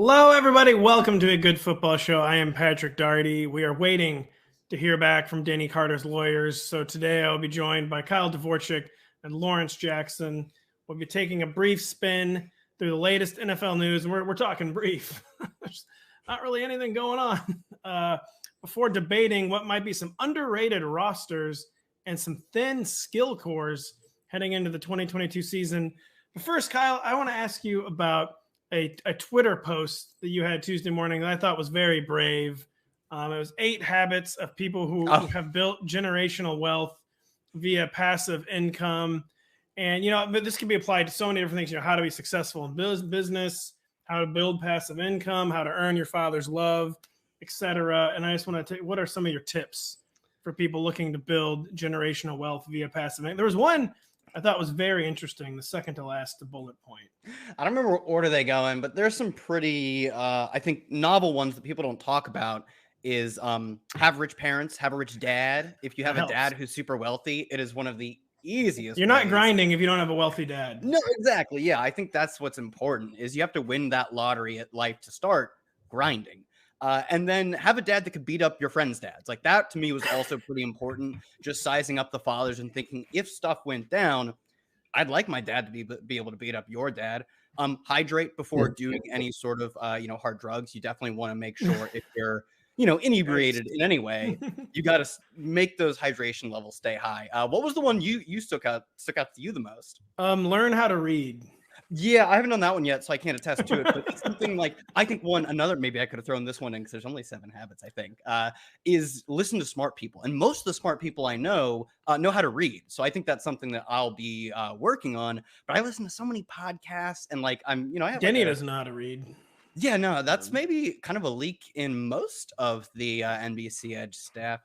Hello, everybody. Welcome to A Good Football Show. I am Patrick Daugherty. We are waiting to hear back from Danny Carter's lawyers. So today I'll be joined by Kyle Dvorchak and Lawrence Jackson. We'll be taking a brief spin through the latest NFL news, and we're talking brief. There's not really anything going on. Before debating what might be some underrated rosters and some thin skill cores heading into the 2022 season. But first, Kyle, I want to ask you about a Twitter post that you had Tuesday morning that I thought was very brave. It was 8 habits of people who have built generational wealth via passive income. And, but this can be applied to so many different things, how to be successful in business, how to build passive income, how to earn your father's love, etc. And I just want to take, what are some of your tips for people looking to build generational wealth via passive income? There was one I thought was very interesting, the second to last bullet point. I don't remember what order they go in, but there's some pretty, I think, novel ones that people don't talk about is have rich parents, have a rich dad. If you have a dad who's super wealthy, it is one of the easiest. You're not grinding if you don't have a wealthy dad. No, exactly. Yeah, I think that's what's important is you have to win that lottery at life to start grinding. And then have a dad that could beat up your friends' dads. Like that to me was also pretty important. Just sizing up the fathers and thinking if stuff went down, I'd like my dad to be able to beat up your dad. Hydrate before doing any sort of hard drugs. You definitely want to make sure if you're inebriated in any way, you got to make those hydration levels stay high. What was the one you stuck out to you the most? Learn how to read. Yeah, I haven't done that one yet, so I can't attest to it. But it's something like I think maybe I could have thrown this one in because there's only 7 habits. I think is listen to smart people, and most of the smart people I know how to read. So I think that's something that I'll be working on. But I listen to so many podcasts, and I have Denny doesn't know how to read. Yeah, no, that's maybe kind of a leak in most of the NBC Edge staff.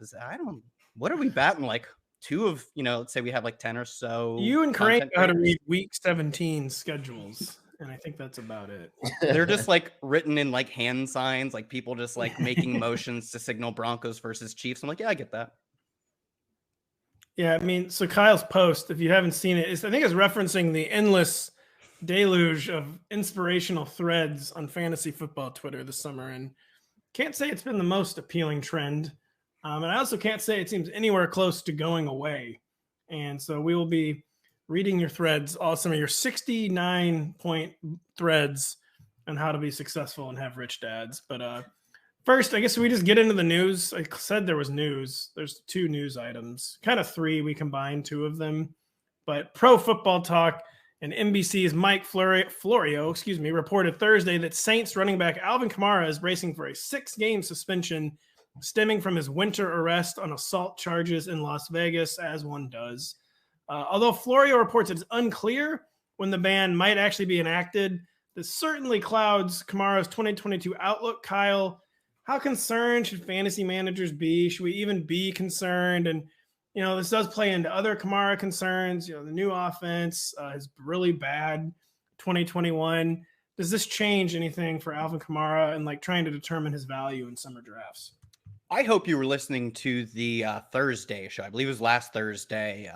What are we batting like? 2 of, let's say we have like 10 or so. You and Crane know how to read week 17 schedules, and I think that's about it. They're just like written in like hand signs, like people just like making motions to signal Broncos versus Chiefs. I'm like, yeah, I get that. Yeah, I mean, so Kyle's post, if you haven't seen it, I think it's referencing the endless deluge of inspirational threads on fantasy football Twitter this summer, and can't say it's been the most appealing trend. And I also can't say it seems anywhere close to going away. And so we will be reading your threads, all some of your 69-point threads on how to be successful and have rich dads. But first, I guess we just get into the news. I said there was news. There's 2 news items, kind of 3. We combined 2 of them. But Pro Football Talk and NBC's Mike Florio, reported Thursday that Saints running back Alvin Kamara is bracing for a 6-game suspension stemming from his winter arrest on assault charges in Las Vegas, as one does. Although Florio reports it's unclear when the ban might actually be enacted, this certainly clouds Kamara's 2022 outlook. Kyle, how concerned should fantasy managers be? Should we even be concerned? And, this does play into other Kamara concerns. The new offense is really bad 2021. Does this change anything for Alvin Kamara and trying to determine his value in summer drafts? I hope you were listening to the Thursday show. I believe it was last Thursday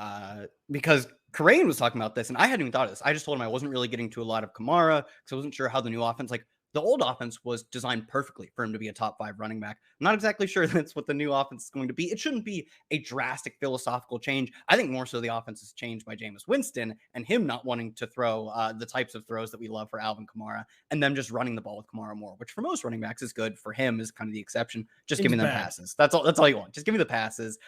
because Karain was talking about this, and I hadn't even thought of this. I just told him I wasn't really getting to a lot of Kamara because I wasn't sure how the new offense, the old offense was designed perfectly for him to be a top 5 running back. I'm not exactly sure that's what the new offense is going to be. It shouldn't be a drastic philosophical change. I think more so the offense is changed by Jameis Winston and him not wanting to throw the types of throws that we love for Alvin Kamara and them just running the ball with Kamara more, which for most running backs is good. For him is kind of the exception. Just giving them passes. That's all you want. Just give me the passes.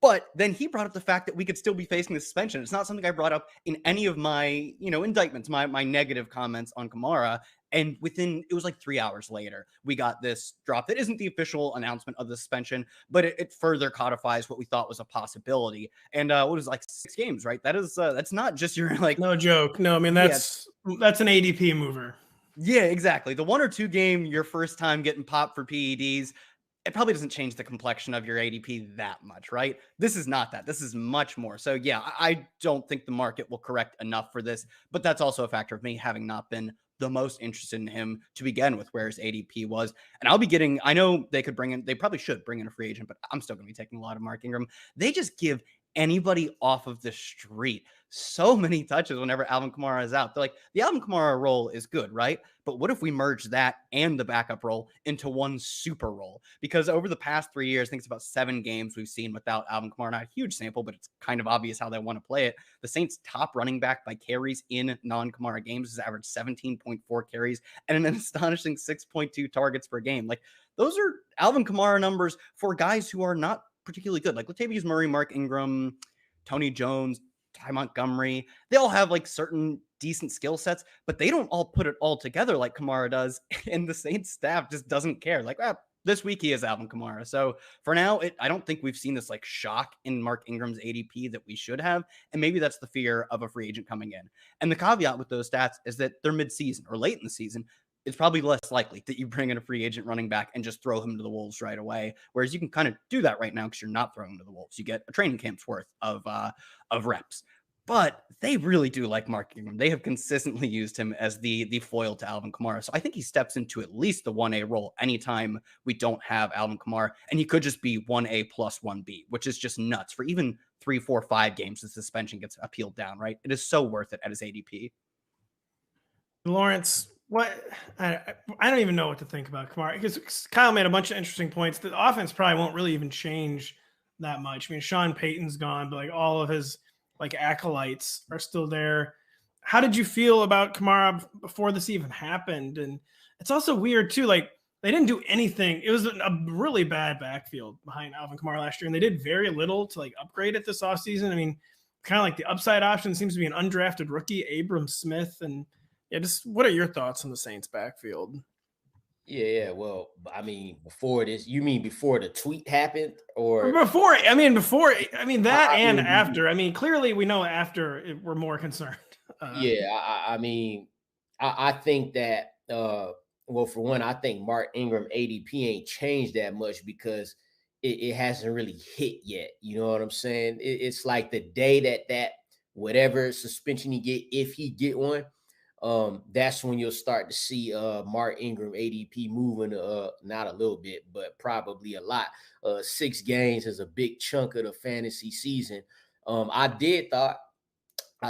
But then he brought up the fact that we could still be facing the suspension. It's not something I brought up in any of my, indictments, my negative comments on Kamara. And it was like 3 hours later, we got this drop that isn't the official announcement of the suspension, but it further codifies what we thought was a possibility. And what was 6 games, right? That's not just your no joke. No, I mean, that's an ADP mover. Yeah, exactly. The 1 or 2 game, your first time getting popped for PEDs, it probably doesn't change the complexion of your ADP that much, right? This is not that. This is much more. So yeah, I don't think the market will correct enough for this, but that's also a factor of me having not been the most interested in him to begin with, where his ADP was. And I know they probably should bring in a free agent, but I'm still going to be taking a lot of Mark Ingram. They just give anybody off of the street. So many touches whenever Alvin Kamara is out. They're like, the Alvin Kamara role is good, right? But what if we merge that and the backup role into one super role? Because over the past 3 years, I think it's about 7 games we've seen without Alvin Kamara. Not a huge sample, but it's kind of obvious how they want to play it. The Saints' top running back by carries in non-Kamara games has averaged 17.4 carries and an astonishing 6.2 targets per game. Like, those are Alvin Kamara numbers for guys who are not particularly good. Like Latavius Murray, Mark Ingram, Tony Jones, Ty Montgomery. They all have like certain decent skill sets, but they don't all put it all together like Kamara does. And the Saints staff just doesn't care. Like, this week he is Alvin Kamara. So for now, I don't think we've seen this like shock in Mark Ingram's ADP that we should have. And maybe that's the fear of a free agent coming in. And the caveat with those stats is that they're mid-season or late in the season. It's probably less likely that you bring in a free agent running back and just throw him to the Wolves right away. Whereas you can kind of do that right now because you're not throwing him to the Wolves. You get a training camp's worth of reps. But they really do like Mark Ingram. They have consistently used him as the foil to Alvin Kamara. So I think he steps into at least the 1A role anytime we don't have Alvin Kamara. And he could just be 1A plus 1B, which is just nuts for even 3, 4, 5 games. The suspension gets appealed down, right? It is so worth it at his ADP. Lawrence, I don't even know what to think about Kamara because Kyle made a bunch of interesting points. The offense probably won't really even change that much. I mean, Sean Payton's gone, but like all of his like acolytes are still there. How did you feel about Kamara before this even happened? And it's also weird too. Like they didn't do anything. It was a really bad backfield behind Alvin Kamara last year, and they did very little to like upgrade it this offseason. I mean, kind of like the upside option seems to be an undrafted rookie, Abram Smith, and yeah, just what are your thoughts on the Saints backfield? Yeah. Well, I mean, before this, you mean before the tweet happened, or before? I mean, that and after. I mean, clearly we know after we're more concerned. I think that. Well, for one, I think Mark Ingram ADP ain't changed that much because it hasn't really hit yet. You know what I'm saying? It's like the day that whatever suspension he get, if he get one. That's when you'll start to see Mark Ingram ADP moving not a little bit, but probably a lot. 6 games is a big chunk of the fantasy season. I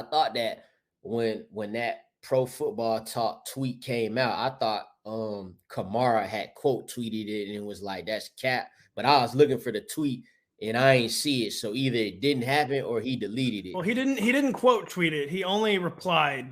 thought that when that Pro Football Talk tweet came out, I thought Kamara had quote tweeted it and was like, that's cap. But I was looking for the tweet and I ain't see it. So either it didn't happen or he deleted it. Well, he didn't quote tweet it. He only replied.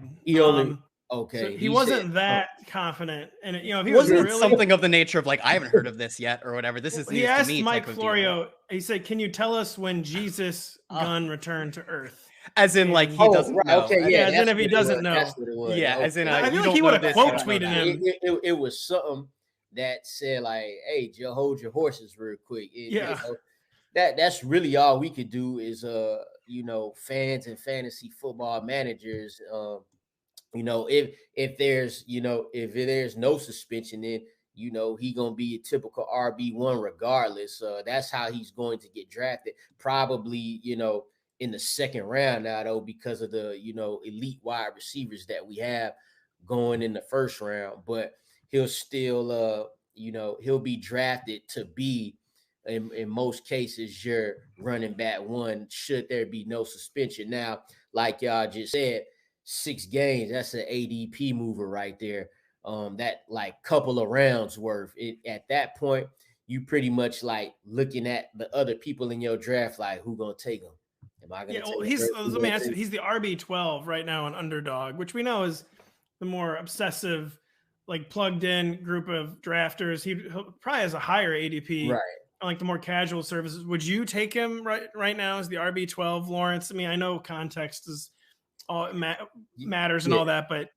Okay. So he wasn't that confident. And if he wasn't really, something of the nature of like, I haven't heard of this yet or whatever. This is news he asked to me. Mike Florio, he said, can you tell us when Jesus' gun returned to earth? As in, like, he doesn't know. Okay, yeah. As in, if he doesn't know. That's what it was. Yeah, as in, I feel like he would have quote tweeted him. It was something that said, like, hey, hold your horses real quick. That's really all we could do is, fans and fantasy football managers, if there's no suspension, then he gonna be a typical RB1 regardless. That's how he's going to get drafted, probably in the second round now though, because of the elite wide receivers that we have going in the first round. But he'll still he'll be drafted to be in most cases your running back 1 should there be no suspension. Now, like y'all just said, 6 games, that's an ADP mover right there. That like couple of rounds worth. At that point, you pretty much like looking at the other people in your draft, like who gonna take them? Am I gonna? Let me ask you. He's the RB12 right now on Underdog, which we know is the more obsessive, like plugged in group of drafters. He probably has a higher ADP, right? Like the more casual services. Would you take him right now as the RB12, Lawrence? I mean, I know context is all matters and all that, but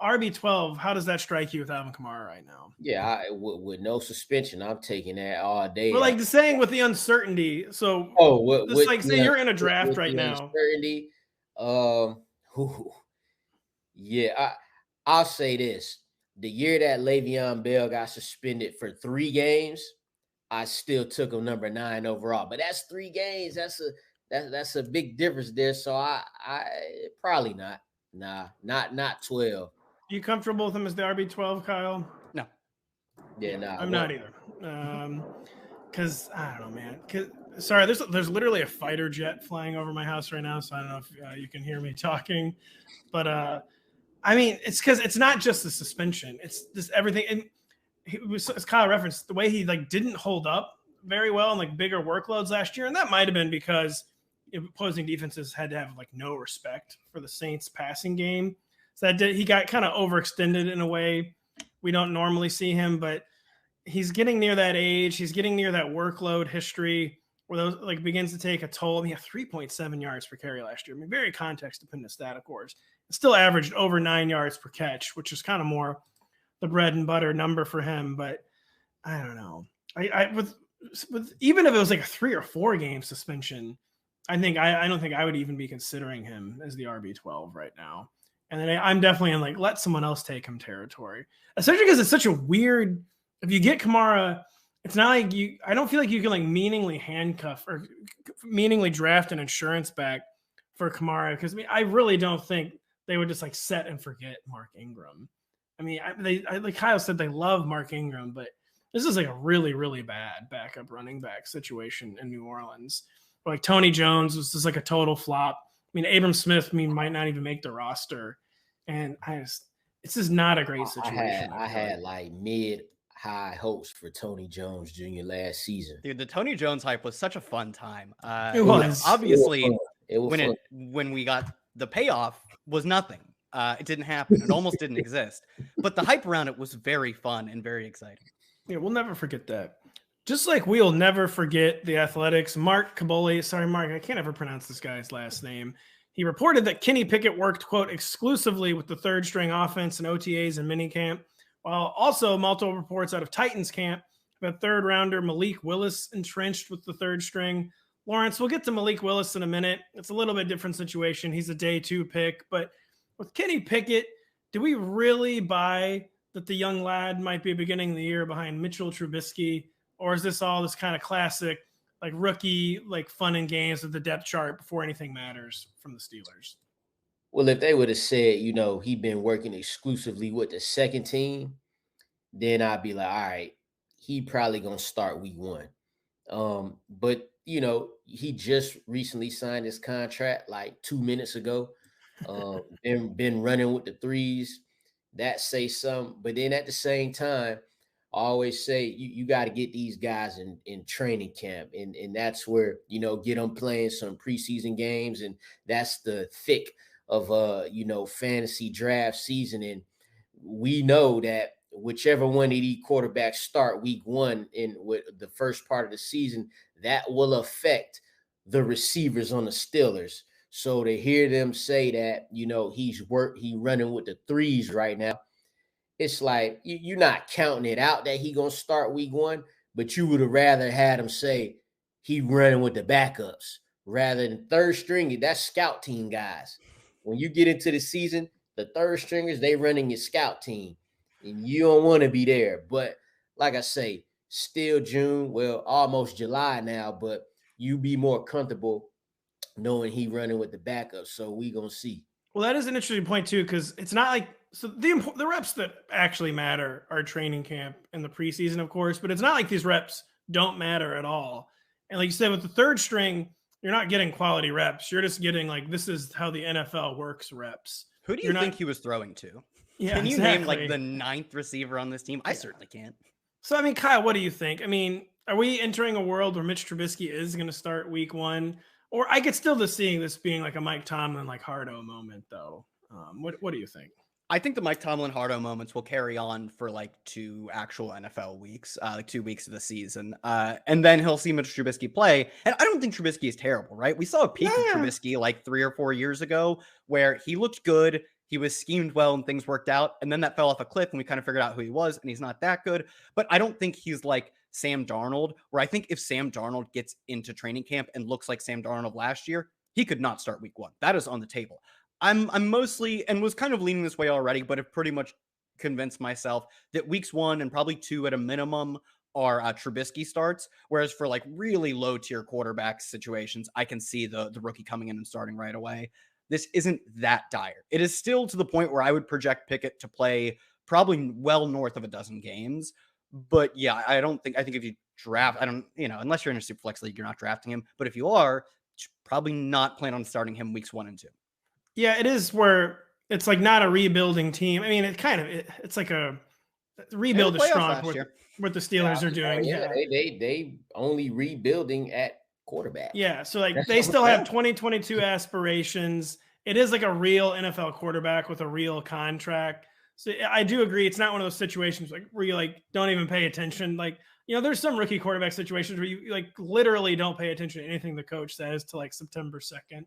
RB12, how does that strike you with Alvin Kamara right now? Yeah, with no suspension, I'm taking that all day. But like the saying with the uncertainty, so say you're in a draft right now. Uncertainty, I'll say this: the year that Le'Veon Bell got suspended for 3 games, I still took him number 9 overall. But that's 3 games. That's a big difference there. So I probably not. Nah, not 12. You comfortable with him as the RB12, Kyle? No. Yeah, nah. I'm not either. Because I don't know, man. Because Sorry, there's literally a fighter jet flying over my house right now, so I don't know if you can hear me talking. But I mean, it's because it's not just the suspension; it's just everything. And as Kyle referenced, the way he like didn't hold up very well in like bigger workloads last year, and that might have been because opposing defenses had to have like no respect for the Saints passing game. So he got kind of overextended in a way we don't normally see him, but he's getting near that age. He's getting near that workload history where those like begins to take a toll. I mean, he had 3.7 yards per carry last year. I mean, very context dependent stat, of course. It still averaged over 9 yards per catch, which is kind of more the bread and butter number for him. But I don't know. With even if it was like a 3 or 4 game suspension, I don't think I would even be considering him as the RB12 right now. And then I'm definitely in like, let someone else take him territory, especially because it's such a weird, if you get Kamara, it's not like I don't feel like you can like meaningfully handcuff or meaningfully draft an insurance back for Kamara. Because I really don't think they would just like set and forget Mark Ingram. I mean, like Kyle said, they love Mark Ingram, but this is like a really, really bad backup running back situation in New Orleans. Like Tony Jones was just like a total flop. I mean, Abram Smith might not even make the roster. And it's just not a great situation. I had like mid-high hopes for Tony Jones Jr. last season. Dude, the Tony Jones hype was such a fun time. It was. Obviously, when we got the payoff was nothing. It didn't happen. It almost didn't exist. But the hype around it was very fun and very exciting. Yeah, we'll never forget that. Just like we'll never forget the Athletics. Mark Caboli, sorry, Mark, I can't ever pronounce this guy's last name. He reported that Kenny Pickett worked, quote, exclusively with the third string offense and OTAs and minicamp, while also multiple reports out of Titans camp about third rounder Malik Willis entrenched with the third string. Lawrence, we'll get to Malik Willis in a minute. It's a little bit different situation. He's a day 2 pick, but with Kenny Pickett, do we really buy that the young lad might be beginning the year behind Mitchell Trubisky? Or is this all this kind of classic, like rookie, like fun and games of the depth chart before anything matters from the Steelers? Well, if they would have said, he'd been working exclusively with the second team, then I'd be like, all right, he probably going to start week 1. But, he just recently signed his contract like 2 minutes ago. Been running with the threes. That say something. But then at the same time, I always say you got to get these guys in training camp. And that's where, get them playing some preseason games. And that's the thick of, fantasy draft season. And we know that whichever one of these quarterbacks start week 1 in with the first part of the season, that will affect the receivers on the Steelers. So to hear them say that, he running with the threes right now, it's like you're not counting it out that he gonna start week 1, but you would have rather had him say he running with the backups rather than third string. That's scout team guys. When you get into the season, the third stringers, they running your scout team, and you don't want to be there. But like I say, still June, well, almost July now, but you be more comfortable knowing he running with the backups. So we gonna see. Well, that is an interesting point too, because it's not like the reps that actually matter are training camp and the preseason, of course, but it's not like these reps don't matter at all. And like you said, with the third string, you're not getting quality reps. You're just getting like, this is how the NFL works reps. Who do you think he was throwing to? Yeah, can you name like the 9th receiver on this team? I certainly can't. So, I mean, Kyle, what do you think? I mean, are we entering a world where Mitch Trubisky is going to start week 1? Or I could still just seeing this being like a Mike Tomlin, like Hardo moment, though. What do you think? I think the Mike Tomlin Hardo moments will carry on for like 2 actual NFL weeks, like 2 weeks of the season. And then he'll see Mitch Trubisky play. And I don't think Trubisky is terrible, right? We saw a peak of Trubisky like 3 or 4 years ago where he looked good. He was schemed well and things worked out. And then that fell off a cliff and we kind of figured out who he was, and he's not that good. But I don't think he's like Sam Darnold, where I think if Sam Darnold gets into training camp and looks like Sam Darnold last year, he could not start week 1. That is on the table. I'm mostly, and was kind of leaning this way already, but have pretty much convinced myself that weeks 1 and probably 2 at a minimum are Trubisky starts. Whereas for like really low tier quarterback situations, I can see the rookie coming in and starting right away. This isn't that dire. It is still to the point where I would project Pickett to play probably well north of a dozen games. But yeah, I think if you draft. I don't, unless you're in a super flex league, you're not drafting him. But if you are, you should probably not plan on starting him weeks 1 and 2. Yeah, it is where it's like not a rebuilding team. I mean, it's like a rebuild is strong what the Steelers are doing. Yeah, they only rebuilding at quarterback. Yeah, so like they still have 2022 aspirations. It is like a real NFL quarterback with a real contract. So I do agree. It's not one of those situations like where you like don't even pay attention. Like, there's some rookie quarterback situations where you like literally don't pay attention to anything the coach says till like September 2nd.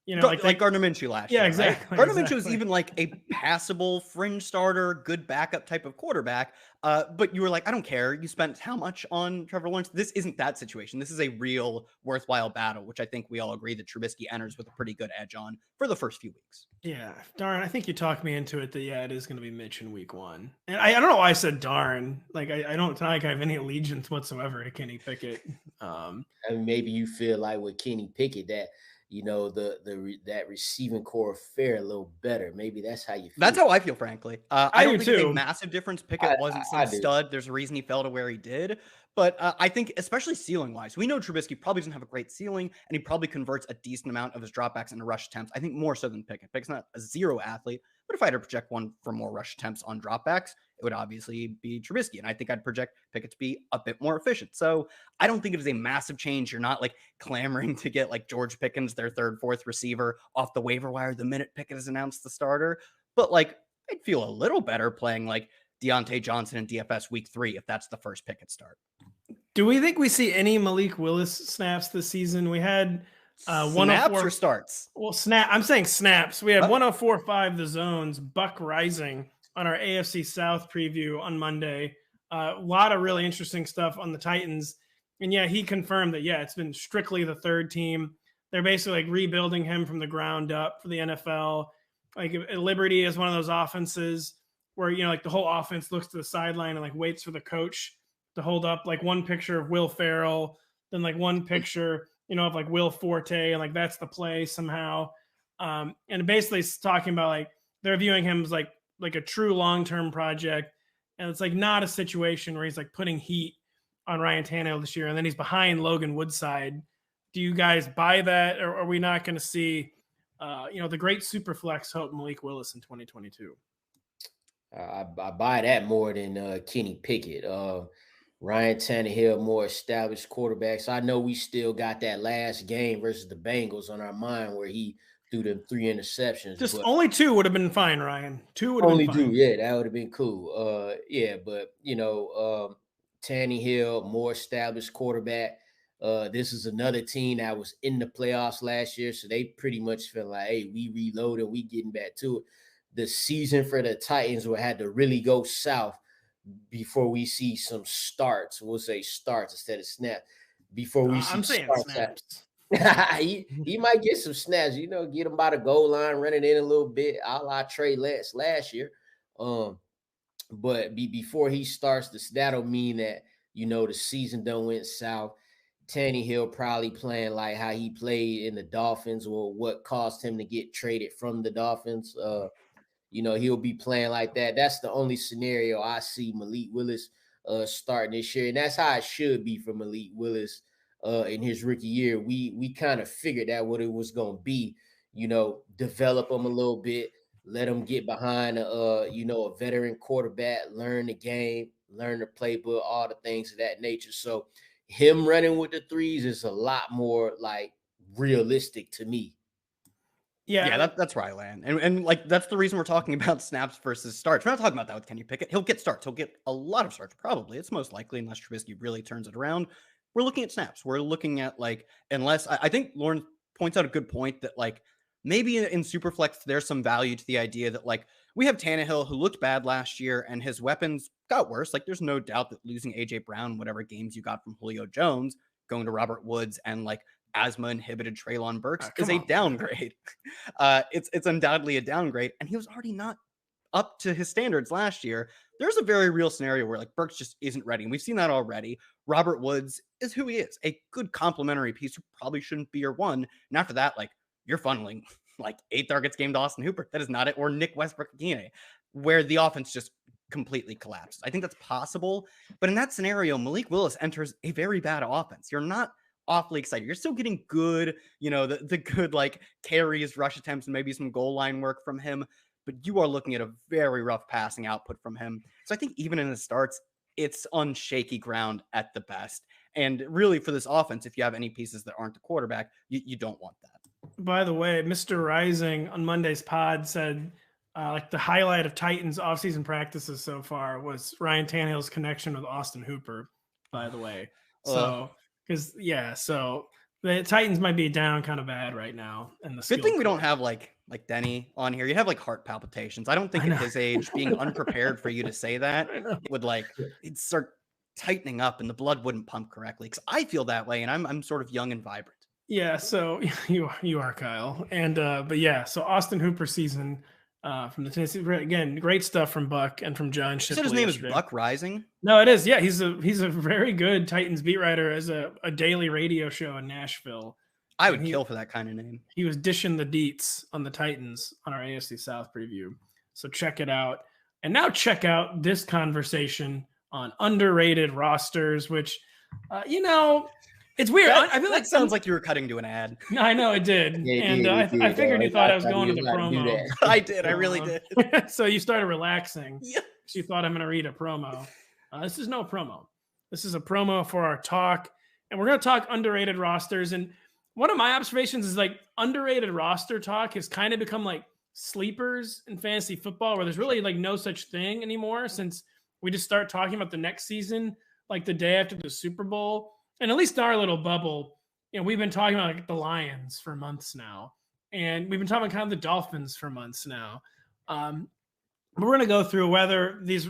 Like Gardner Minshew last year. Yeah, exactly. Right? Gardner Minshew was even like a passable fringe starter, good backup type of quarterback. But you were like, I don't care. You spent how much on Trevor Lawrence? This isn't that situation. This is a real worthwhile battle, which I think we all agree that Trubisky enters with a pretty good edge on for the first few weeks. Yeah, darn. I think you talked me into it that, it is going to be Mitch in week 1. And I don't know why I said darn. Like, I don't think I have any allegiance whatsoever to Kenny Pickett. And maybe you feel like with Kenny Pickett that, that receiving core fare a little better. Maybe that's how you feel. That's how I feel, frankly. I don't think it's a massive difference. Pickett wasn't some stud. There's a reason he fell to where he did. But I think, especially ceiling-wise, we know Trubisky probably doesn't have a great ceiling, and he probably converts a decent amount of his dropbacks into rush attempts. I think more so than Pickett. Pickett's not a zero athlete, but if I had to project one for more rush attempts on dropbacks, it would obviously be Trubisky, and I think I'd project Pickett to be a bit more efficient. So I don't think it is a massive change. You're not like clamoring to get like George Pickens, their third, fourth receiver, off the waiver wire the minute Pickett is announced the starter. But like, I'd feel a little better playing like Deontay Johnson in DFS week 3 if that's the first Pickett start. Do we think we see any Malik Willis snaps this season? We had snaps or starts? Well, I'm saying snaps. We had 104.5 the zones, Buck Rising on our AFC South preview on Monday. A lot of really interesting stuff on the Titans. And yeah, he confirmed that, it's been strictly the third team. They're basically like rebuilding him from the ground up for the NFL. Like Liberty is one of those offenses where, like the whole offense looks to the sideline and like waits for the coach to hold up like one picture of Will Ferrell, then like one picture, of like Will Forte, and like that's the play somehow. And basically it's talking about like they're viewing him as like a true long-term project. And it's like not a situation where he's like putting heat on Ryan Tannehill this year, and then he's behind Logan Woodside. Do you guys buy that, or are we not going to see, the great super flex hope Malik Willis in 2022? I buy that more than Kenny Pickett. Ryan Tannehill, more established quarterbacks. I know we still got that last game versus the Bengals on our mind where he threw them 3 interceptions. Just only 2 would have been fine, Ryan. 2 would have been fine. Only 2, yeah, that would have been cool. But Tannehill, more established quarterback. This is another team that was in the playoffs last year, so they pretty much feel like, hey, we reloaded, we getting back to it. The season for the Titans will have to really go south before we see some starts. We'll say starts instead of snaps. Before we see snaps. he might get some snaps, get him by the goal line, running in a little bit, a la Trey Lance last year. But before he starts, that'll mean that, the season done went south. Tannehill probably playing like how he played in the Dolphins, or what caused him to get traded from the Dolphins. He'll be playing like that. That's the only scenario I see Malik Willis starting this year. And that's how it should be for Malik Willis in his rookie year. We kind of figured out what it was going to be, develop him a little bit, let him get behind, a veteran quarterback, learn the game, learn the playbook, all the things of that nature. So him running with the threes is a lot more like realistic to me. Yeah, that's where I land. And like, that's the reason we're talking about snaps versus starts. We're not talking about that with Kenny Pickett. He'll get starts. He'll get a lot of starts, probably. It's most likely, unless Trubisky really turns it around. We're looking at snaps. We're looking at like, unless I think Lauren points out a good point that like, maybe in Superflex, there's some value to the idea that like, we have Tannehill who looked bad last year and his weapons got worse. Like, there's no doubt that losing AJ Brown, whatever games you got from Julio Jones, going to Robert Woods and like asthma inhibited Treylon Burks is a downgrade. It's undoubtedly a downgrade, and he was already not up to his standards last year. There's a very real scenario where like Burks just isn't ready, and we've seen that already. Robert Woods is who he is, a good complementary piece who probably shouldn't be your one. And after that, like, you're funneling like 8 targets game to Austin Hooper. That is not it. Or Nick Westbrook-Ikine, where the offense just completely collapses. I think that's possible. But in that scenario, Malik Willis enters a very bad offense. You're not awfully excited. You're still getting good, the good like carries, rush attempts, and maybe some goal line work from him. But you are looking at a very rough passing output from him. So I think even in the starts, it's on shaky ground at the best. And really for this offense, if you have any pieces that aren't the quarterback, you don't want that. By the way, Mr. Rising on Monday's pod said like the highlight of Titans offseason practices so far was Ryan Tannehill's connection with Austin Hooper, by the way. So, so the Titans might be down kind of bad right now. And the good thing we don't have like Denny on here. You have like heart palpitations. I don't think at his age, being unprepared for you to say that would it'd start tightening up and the blood wouldn't pump correctly. Because I feel that way, and I'm sort of young and vibrant. Yeah, so you are Kyle, and so Austin Hooper season from the Tennessee, again, great stuff from Buck and from John Shipley. You said his name is Buck Rising? No, it is. Yeah, he's a very good Titans beat writer as a daily radio show in Nashville. I would kill for that kind of name. He was dishing the deets on the Titans on our AFC South preview. So check it out. And now check out this conversation on underrated rosters, which, it's weird. I feel like sounds like you were cutting to an ad. I know it did. Yeah, I figured you thought I was going to the promo. I did. I really did. So you started relaxing. Yeah. So you thought I'm going to read a promo. This is no promo. This is a promo for our talk. And we're going to talk underrated rosters. And one of my observations is like underrated roster talk has kind of become like sleepers in fantasy football, where there's really like no such thing anymore, since we just start talking about the next season like the day after the Super Bowl. And at least in our little bubble, we've been talking about like the Lions for months now. And we've been talking about kind of the Dolphins for months now. But we're going to go through whether these,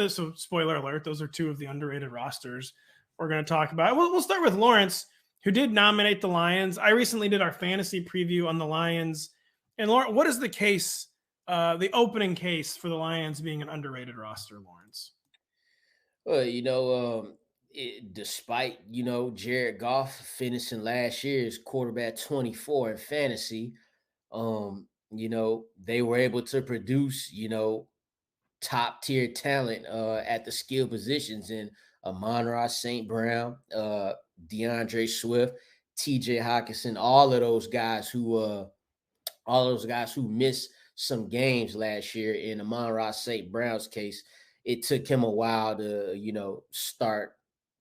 so spoiler alert, those are two of the underrated rosters we're going to talk about. We'll start with Lawrence, who did nominate the Lions. I recently did our fantasy preview on the Lions. And Lawrence, what is the case, the opening case for the Lions being an underrated roster, Lawrence? Well, despite, Jared Goff finishing last year's quarterback 24 in fantasy, they were able to produce, top tier talent at the skill positions in Amon-Ra St. Brown, Deandre Swift, TJ Hawkinson, all of those guys who missed some games last year. In Amon-Ra St. Brown's case, it took him a while to, start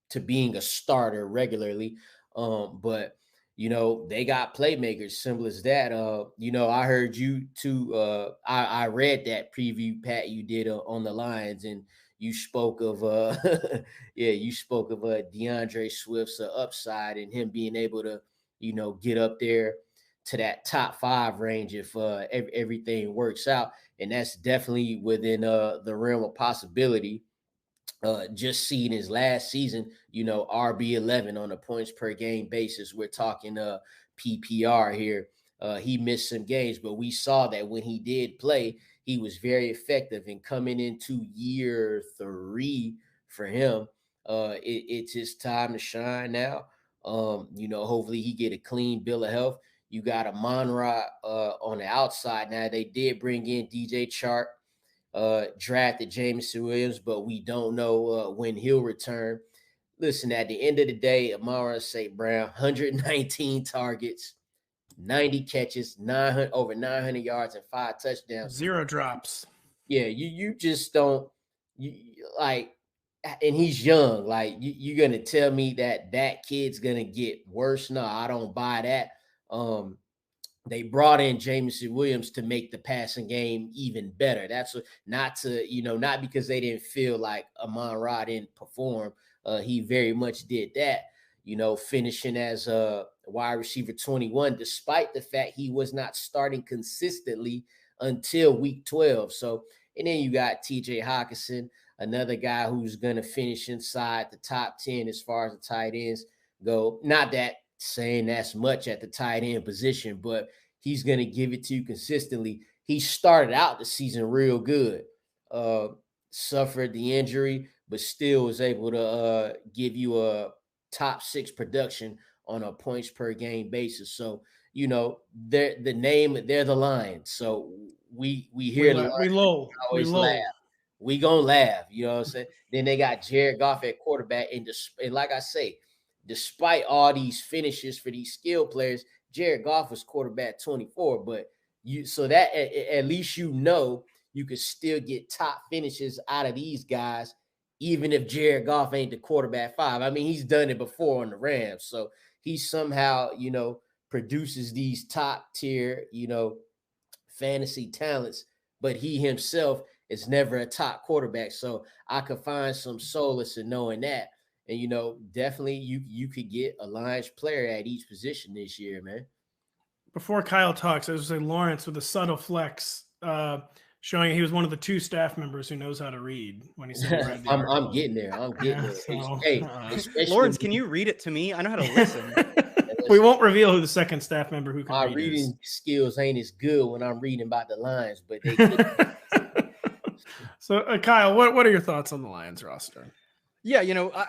to being a starter regularly. But they got playmakers, simple as that. I heard you too. I read that preview, Pat, you did on the Lions, and you spoke of DeAndre Swift's upside and him being able to, get up there to that top 5 range if everything works out. And that's definitely within the realm of possibility. Just seeing his last season, RB11 on a points per game basis. We're talking PPR here. He missed some games, but we saw that when he did play, he was very effective. And coming into year 3 for him, it's his time to shine now. Hopefully he get a clean bill of health. You got Amon-Ra on the outside. Now they did bring in DJ Chark. Drafted Jameson Williams, but we don't know when he'll return. Listen, at the end of the day, Amon-Ra St. Brown, 119 targets, 90 catches, over 900 yards and 5 touchdowns. 0 drops. Yeah, you just don't and he's young. Like you're gonna tell me that kid's gonna get worse? No, I don't buy that. They brought in Jameson Williams to make the passing game even better. That's not because they didn't feel like Amon-Ra didn't perform. He very much did that, finishing as a wide receiver 21, despite the fact he was not starting consistently until week 12. So, and then you got TJ Hawkinson, another guy who's going to finish inside the top 10 as far as the tight ends go. Not that saying that's much at the tight end position, but he's going to give it to you consistently. He started out the season real good, suffered the injury, but still was able to give you a top 6 production on a points per game basis. So, they're the Lions. So we hear we low. we gonna laugh. You know what I'm saying? Then they got Jared Goff at quarterback, and like I say, despite all these finishes for these skill players, Jared Goff was quarterback 24. But so that at least you could still get top finishes out of these guys, even if Jared Goff ain't the quarterback 5. I mean, he's done it before on the Rams, so he somehow produces these top tier fantasy talents, but he himself is never a top quarterback. So I could find some solace in knowing that. And, definitely you could get a Lions player at each position this year, man. Before Kyle talks, I was saying Lawrence with a subtle flex, showing he was one of the 2 staff members who knows how to read when he said I'm getting there. I'm getting there. So, hey, Lawrence, can you read it to me? I know how to listen. We won't reveal who the second staff member who can my read reading is. skills ain't as good when I'm reading about the Lions, but they So, Kyle, what are your thoughts on the Lions roster? Yeah,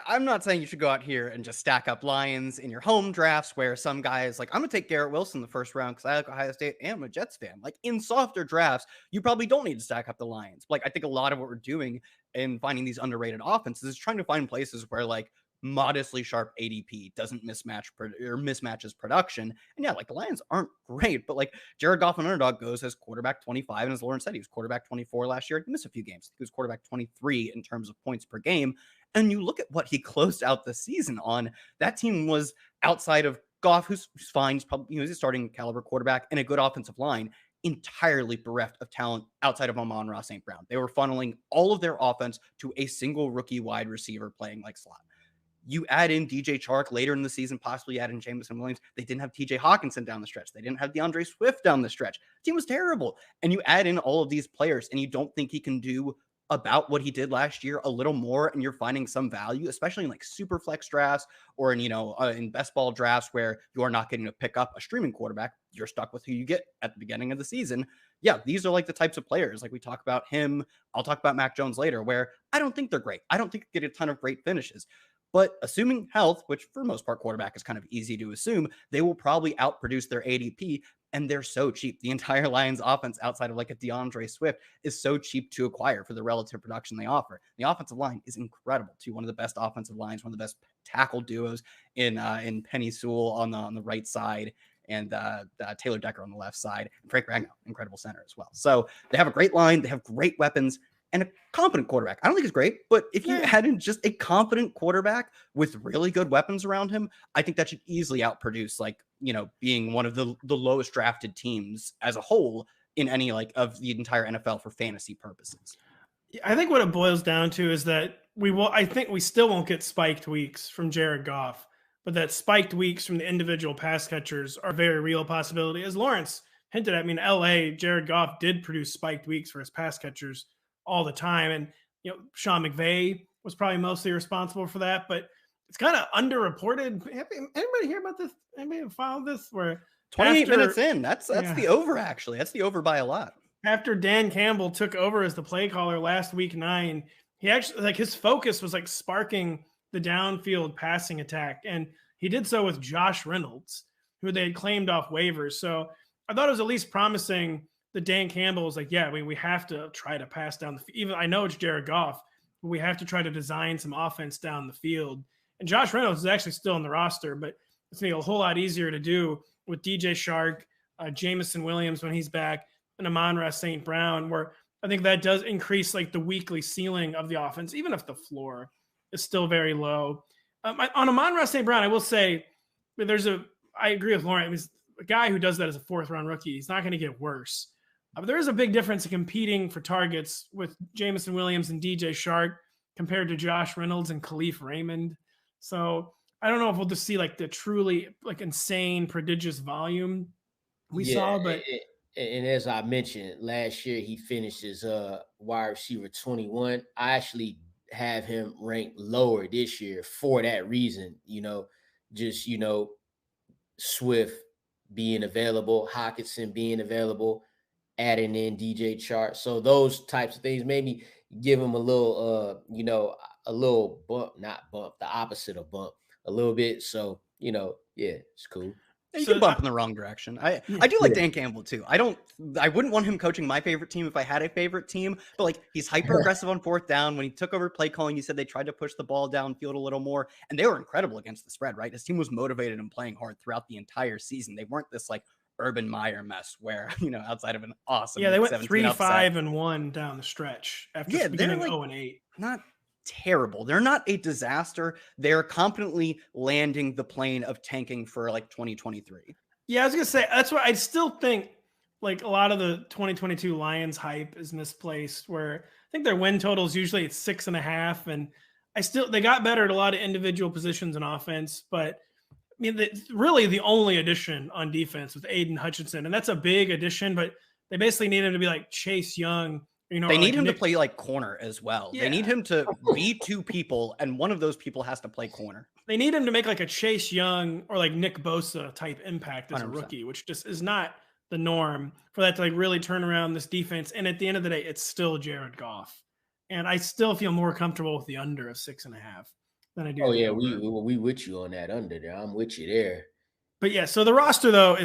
I'm not saying you should go out here and just stack up Lions in your home drafts where some guys like, I'm going to take Garrett Wilson in the first round because I like Ohio State and I'm a Jets fan. Like in softer drafts, you probably don't need to stack up the Lions. Like I think a lot of what we're doing in finding these underrated offenses is trying to find places where like modestly sharp ADP doesn't mismatches production. And yeah, like the Lions aren't great, but like Jared Goff on Underdog goes as quarterback 25. And as Lawrence said, he was quarterback 24 last year. He missed a few games. He was quarterback 23 in terms of points per game. And you look at what he closed out the season on. That team was outside of Goff, who's fine. He's probably he's a starting caliber quarterback and a good offensive line, entirely bereft of talent outside of Amon-Ra St. Brown. They were funneling all of their offense to a single rookie wide receiver playing like slot. You add in DJ Chark later in the season, possibly add in Jameson Williams. They didn't have TJ Hawkinson down the stretch. They didn't have DeAndre Swift down the stretch. The team was terrible. And you add in all of these players and you don't think he can do about what he did last year a little more, and you're finding some value, especially in like super flex drafts or in, in best ball drafts where you are not getting to pick up a streaming quarterback. You're stuck with who you get at the beginning of the season. Yeah, these are like the types of players. Like we talk about him. I'll talk about Mack Jones later, where I don't think they're great. I don't think they get a ton of great finishes. But assuming health, which for the most part quarterback is kind of easy to assume, they will probably outproduce their ADP, and they're so cheap. The entire Lions offense outside of like a DeAndre Swift is so cheap to acquire for the relative production they offer. The offensive line is incredible too. One of the best offensive lines, one of the best tackle duos in Penny Sewell on the right side and Taylor Decker on the left side, and Frank Ragnow, incredible center as well. So they have a great line. They have great weapons. And a competent quarterback. I don't think he's great, but if you had in just a competent quarterback with really good weapons around him, I think that should easily outproduce, like, being one of the lowest drafted teams as a whole in any like of the entire NFL for fantasy purposes. I think what it boils down to is that I think we still won't get spiked weeks from Jared Goff, but that spiked weeks from the individual pass catchers are a very real possibility. As Lawrence hinted at, LA, Jared Goff did produce spiked weeks for his pass catchers all the time. And, Sean McVay was probably mostly responsible for that, but it's kind of underreported. Anybody hear about this? Anybody follow this? Where 28 minutes in, that's the over actually. That's the over by a lot. After Dan Campbell took over as the play caller last week 9, he actually his focus was sparking the downfield passing attack. And he did so with Josh Reynolds, who they had claimed off waivers. So I thought it was at least promising that Dan Campbell was we have to try to pass down the field. Even I know it's Jared Goff, but we have to try to design some offense down the field. And Josh Reynolds is actually still on the roster, but it's going to be a whole lot easier to do with DJ Chark, Jameson Williams when he's back, and Amon-Ra St. Brown, where I think that does increase the weekly ceiling of the offense, even if the floor is still very low. On Amon-Ra St. Brown, I will say I agree with Lauren. It was a guy who does that as a 4th-round rookie. He's not going to get worse. But there is a big difference in competing for targets with Jameson Williams and DJ Chark compared to Josh Reynolds and Khalif Raymond. So I don't know if we'll just see the truly insane, prodigious volume we saw. But and as I mentioned, last year he finished as wide receiver 21. I actually have him ranked lower this year for that reason. Swift being available, Hawkinson being available, adding in DJ Chark. So those types of things maybe give him a little, a little bump, not bump, the opposite of bump a little bit. So, it's cool. You can bump in the wrong direction. I do like Dan Campbell too. I wouldn't want him coaching my favorite team if I had a favorite team, but like he's hyper aggressive on fourth down. When he took over play calling, you said they tried to push the ball downfield a little more, and they were incredible against the spread, right? His team was motivated and playing hard throughout the entire season. They weren't this like Urban Meyer mess where, outside of an awesome. Yeah, they went 3-5-1 down the stretch after beginning 0-8. Not terrible. They're not a disaster. They're competently landing the plane of tanking for like 2023. Yeah, I was gonna say that's why I still think like a lot of the 2022 Lions hype is misplaced. Where I think their win total is usually at 6.5, and they got better at a lot of individual positions in offense, but I mean, really the only addition on defense with Aiden Hutchinson, and that's a big addition, but they basically need him to be like Chase Young. They need him to play like corner as well. Yeah. They need him to be two people, and one of those people has to play corner. They need him to make like a Chase Young or like Nick Bosa type impact as 100%. A rookie, which just is not the norm for that to like really turn around this defense. And at the end of the day, it's still Jared Goff. And I still feel more comfortable with the under of 6.5 than I do. Oh yeah, we with you on that under there. I'm with you there. But yeah, so the roster though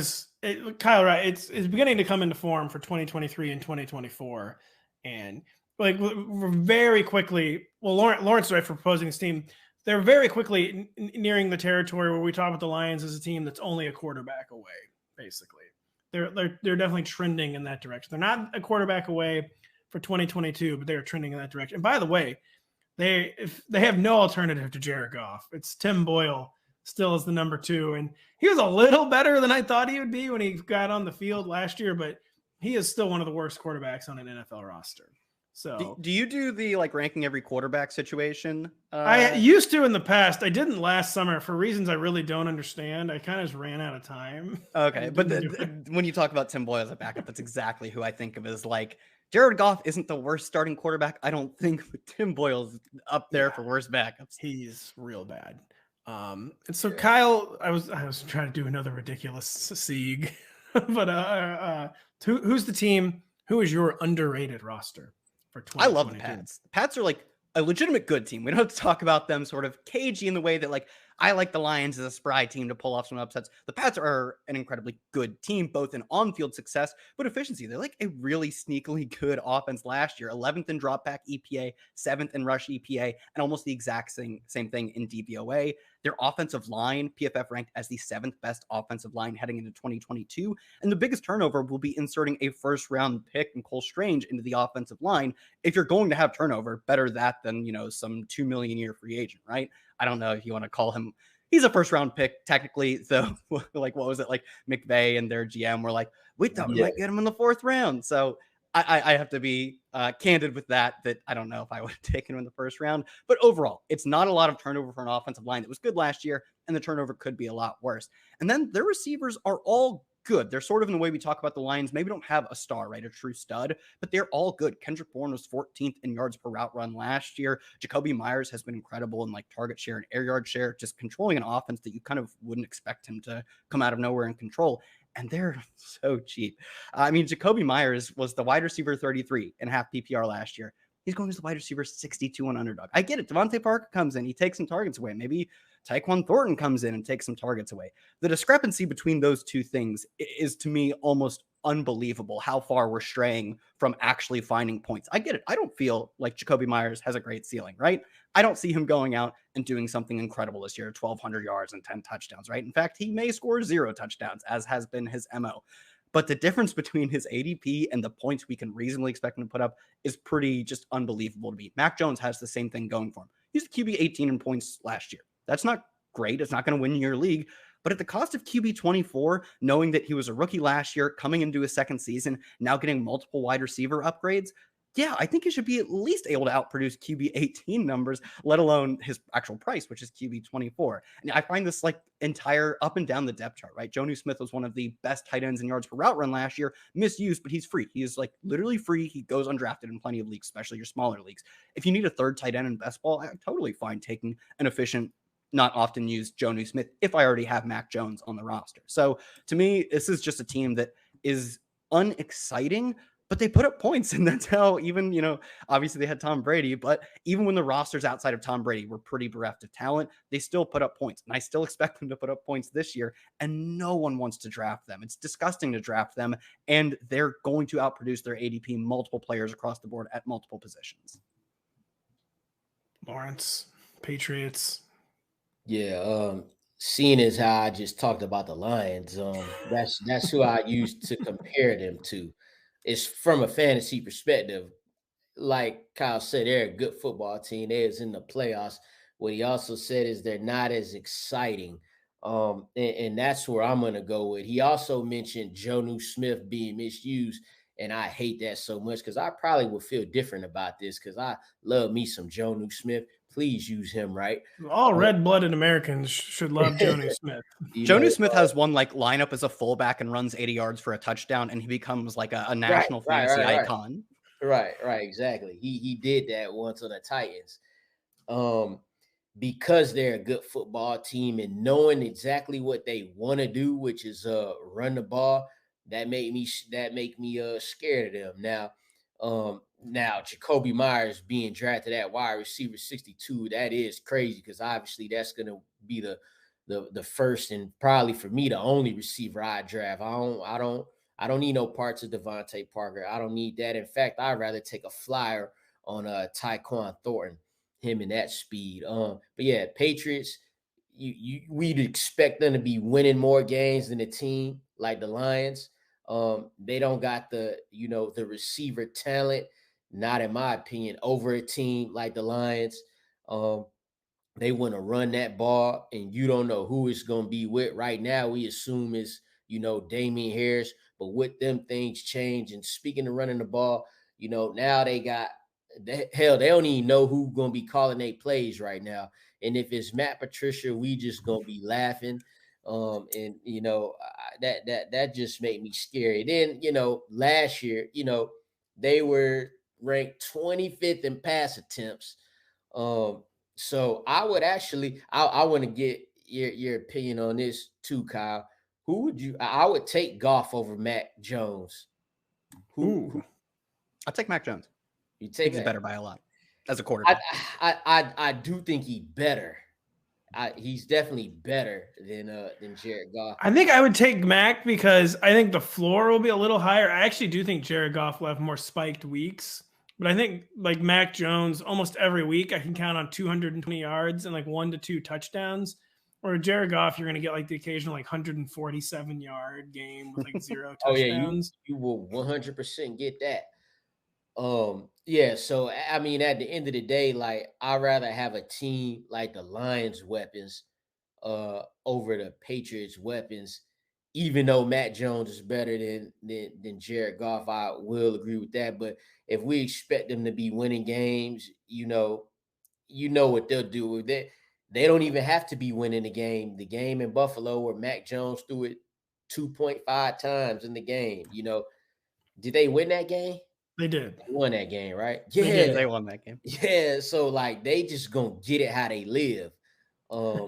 Kyle, right? It's beginning to come into form for 2023 and 2024. And like we're very quickly, Lawrence right for proposing this team. They're very quickly nearing the territory where we talk about the Lions as a team that's only a quarterback away. Basically, they're definitely trending in that direction. They're not a quarterback away for 2022, but they're trending in that direction. And by the way, they have no alternative to Jared Goff. It's Tim Boyle still as the number 2, and he was a little better than I thought he would be when he got on the field last year, but he is still one of the worst quarterbacks on an NFL roster. So do you do the like ranking every quarterback situation? I used to in the past. I didn't last summer for reasons I really don't understand. I kind of just ran out of time. Okay. But when you talk about Tim Boyle as a backup, that's exactly who I think of as like Jared Goff isn't the worst starting quarterback. I don't think, but Tim Boyle's up there for worst backups. He's real bad. And so Kyle, I was trying to do another ridiculous sieg, but who's the team? Who is your underrated roster for 2022? I love the Pats. The Pats are like a legitimate good team. We don't have to talk about them sort of cagey in the way that like I like the Lions as a spry team to pull off some upsets. The Pats are an incredibly good team, both in on-field success, but efficiency. They're like a really sneakily good offense last year. 11th in drop back EPA, 7th in rush EPA, and almost the exact same thing in DVOA. Their offensive line, PFF ranked as the 7th best offensive line heading into 2022. And the biggest turnover will be inserting a first-round pick and Cole Strange into the offensive line. If you're going to have turnover, better that than, some $2 million a year free agent, right? I don't know if you want to call him. He's a first-round pick, technically. So, like, what was it? Like, McVay and their GM were like, we thought we might get him in the 4th round. So, I have to be candid with that I don't know if I would have taken him in the 1st round. But overall, it's not a lot of turnover for an offensive line that was good last year, and the turnover could be a lot worse. And then their receivers are all good. They're sort of in the way we talk about the Lions. Maybe don't have a star, right? A true stud, but they're all good. Kendrick Bourne was 14th in yards per route run last year. Jacoby Myers has been incredible in like target share and air yard share, just controlling an offense that you kind of wouldn't expect him to come out of nowhere and control. And they're so cheap. I mean, Jacoby Myers was the wide receiver 33 in half PPR last year. He's going as the wide receiver 62 on underdog. I get it. Devontae Parker comes in. He takes some targets away. Maybe Tyquan Thornton comes in and takes some targets away. The discrepancy between those two things is, to me, almost unbelievable how far we're straying from actually finding points. I get it. I don't feel like Jacoby Myers has a great ceiling, right? I don't see him going out and doing something incredible this year, 1,200 yards and 10 touchdowns, right? In fact, he may score 0 touchdowns, as has been his MO. But the difference between his ADP and the points we can reasonably expect him to put up is pretty just unbelievable to me. Mack Jones has the same thing going for him. He's the QB 18 in points last year. That's not great. It's not going to win your league. But at the cost of QB 24, knowing that he was a rookie last year, coming into his 2nd season, now getting multiple wide receiver upgrades, yeah, I think he should be at least able to outproduce QB 18 numbers, let alone his actual price, which is QB 24. And I find this like entire up and down the depth chart, right? Jonah Smith was one of the best tight ends in yards per route run last year, misused, but he's free. He is like literally free. He goes undrafted in plenty of leagues, especially your smaller leagues. If you need a 3rd tight end in best ball, I'm totally fine taking an efficient, not often used Jonah Smith if I already have Mack Jones on the roster. So to me, this is just a team that is unexciting, but they put up points. And that's how even, obviously they had Tom Brady, but even when the rosters outside of Tom Brady were pretty bereft of talent, they still put up points. And I still expect them to put up points this year. And no one wants to draft them. It's disgusting to draft them. And they're going to outproduce their ADP multiple players across the board at multiple positions. Lawrence, Patriots. Yeah, seeing as how I just talked about the Lions, that's who I used to compare them to. It's from a fantasy perspective. Like Kyle said, they're a good football team. They is in the playoffs. What he also said is they're not as exciting. And that's where I'm gonna go with. He also mentioned Jonah Smith being misused, and I hate that so much because I probably would feel different about this because I love me some Jonah Smith. Please use him, right? All red-blooded Americans should love Jonah Smith. Jonah Smith has one lineup as a fullback and runs 80 yards for a touchdown, and he becomes like a national fantasy icon. Right, exactly. He did that once on the Titans. Because they're a good football team and knowing exactly what they want to do, which is run the ball, that make me scared of them. Now Jacoby Myers being drafted at wide receiver 62, that is crazy because obviously that's going to be the first and probably for me the only receiver I draft. I don't need no parts of Devontae Parker. I don't need that. In fact, I'd rather take a flyer on Tyquan Thornton, him in that speed. But yeah, Patriots, we'd expect them to be winning more games than a team like the Lions. They don't got the receiver talent, not in my opinion, over a team like the Lions. They want to run that ball, and you don't know who it's going to be with. Right now, we assume it's, Damian Harris, but with them things change. And speaking of running the ball, now they don't even know who's going to be calling their plays right now. And if it's Matt Patricia, we just going to be laughing. That just made me scary. Then, last year, they were ranked 25th in pass attempts. So I would actually, I want to get your opinion on this too, Kyle. Who would you? I would take Goff over Mack Jones. Who? I'll take Mack Jones. You take he's better by a lot as a quarterback. I do think he's better. He's definitely better than Jared Goff. I think I would take Mack because I think the floor will be a little higher. I actually do think Jared Goff will have more spiked weeks. But I think like Mack Jones, almost every week I can count on 220 yards and like 1 to 2 touchdowns. Or Jared Goff, you're going to get like the occasional like 147 yard game with like 0 touchdowns. You will 100% get that. Yeah. So I mean, at the end of the day, like I'd rather have a team like the Lions' weapons over the Patriots' weapons. Even though Matt Jones is better than Jared Goff, I will agree with that. But if we expect them to be winning games, you know what they'll do with it. They don't even have to be winning the game. The game in Buffalo where Mac Jones threw it 2.5 times in the game. Did they win that game? They did. They won that game, right? Yeah, they won that game. Yeah, so like they just gonna get it how they live. I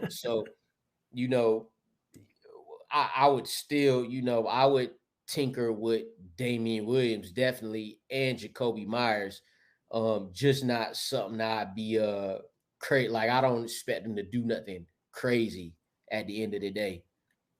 would still, I would tinker with Damian Williams definitely and Jacoby Myers. Just not something I'd be crazy. Like I don't expect them to do nothing crazy at the end of the day.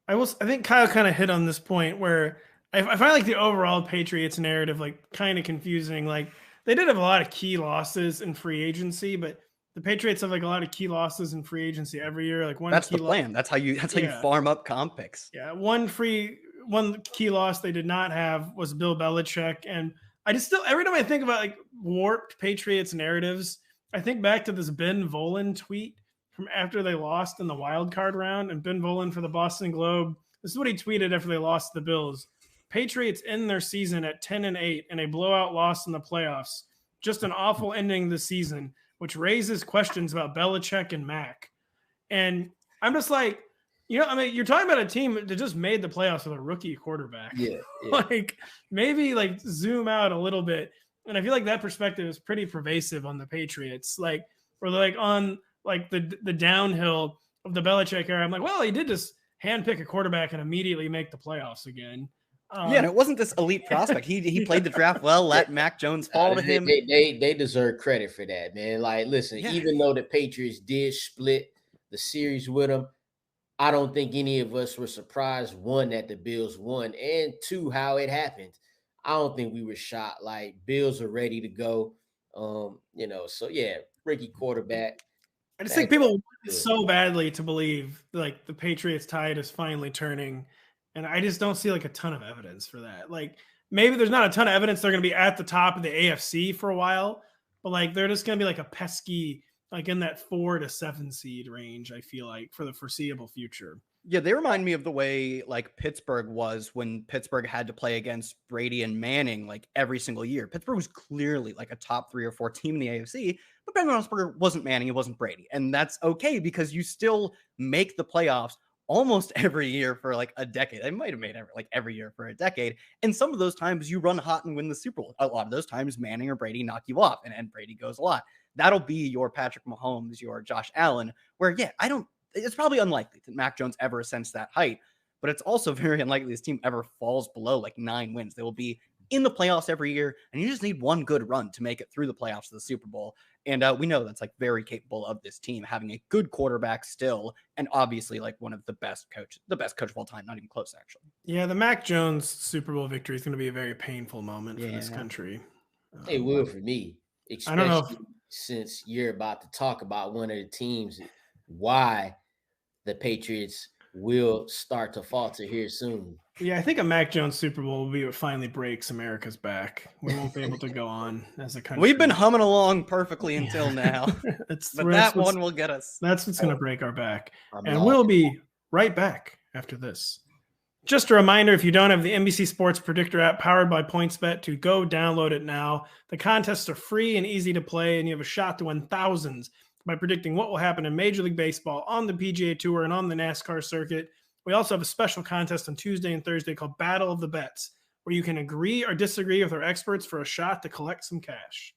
I think Kyle kind of hit on this point where I find like the overall Patriots narrative like kind of confusing. Like they did have a lot of key losses in free agency, but the Patriots have like a lot of key losses in free agency every year. Like that's the plan. That's how you farm up comp picks. Yeah, one key loss they did not have was Bill Belichick, and I just still every time I think about like warped Patriots narratives, I think back to this Ben Volen tweet from after they lost in the wild card round, and Ben Volen for the Boston Globe. This is what he tweeted after they lost to the Bills. Patriots end their season at 10-8 and a blowout loss in the playoffs. Just an awful ending of the season, which raises questions about Belichick and Mack. And I'm just like, you're talking about a team that just made the playoffs with a rookie quarterback. Yeah. Like maybe like zoom out a little bit. And I feel like that perspective is pretty pervasive on the Patriots. Like, or like on like the downhill of the Belichick era. I'm like, well, he did just handpick a quarterback and immediately make the playoffs again. Yeah, and it wasn't this elite prospect. He played the draft well, let Mack Jones fall to him. They deserve credit for that, man. Like, listen, Yeah. even though the Patriots did split the series with them, I don't think any of us were surprised, one, that the Bills won, and two, how it happened. I don't think we were shocked. Like, Bills are ready to go. So yeah, rookie quarterback. I just think people want so badly to believe like the Patriots tide is finally turning. And I just don't see like a ton of evidence for that. Like maybe there's not a ton of evidence they're going to be at the top of the AFC for a while, but like they're just going to be like a pesky, like in that 4 to 7 seed range, I feel like, for the foreseeable future. Yeah, they remind me of the way like Pittsburgh was when Pittsburgh had to play against Brady and Manning like every single year. Pittsburgh was clearly like a top 3 or 4 team in the AFC, but Ben Roethlisberger wasn't Manning, it wasn't Brady. And that's okay because you still make the playoffs almost every year for like a decade. They might have made every year for a decade. And some of those times you run hot and win the Super Bowl. A lot of those times Manning or Brady knock you off and Brady goes a lot. That'll be your Patrick Mahomes, your Josh Allen, where it's probably unlikely that Mac Jones ever ascends that height, but it's also very unlikely this team ever falls below like 9 wins. They will be in the playoffs every year, and you just need one good run to make it through the playoffs to the Super Bowl. And we know that's like very capable of this team having a good quarterback still, and obviously like one of the best coach of all time, not even close actually. Yeah, the Mac Jones Super Bowl victory is going to be a very painful moment for this country. It will for me, especially I don't know since you're about to talk about one of the teams, why the Patriots will start to falter here soon. Yeah, I think a Mac Jones Super Bowl will be what finally breaks America's back. We won't be able to go on as a country. We've been humming along perfectly until now. But one will get us. That's what's going to break our back. And we'll be right back after this. Just a reminder, if you don't have the NBC Sports Predictor app powered by PointsBet, to go download it now. The contests are free and easy to play, and you have a shot to win thousands by predicting what will happen in Major League Baseball, on the PGA Tour, and on the NASCAR circuit. We also have a special contest on Tuesday and Thursday called Battle of the Bets, where you can agree or disagree with our experts for a shot to collect some cash.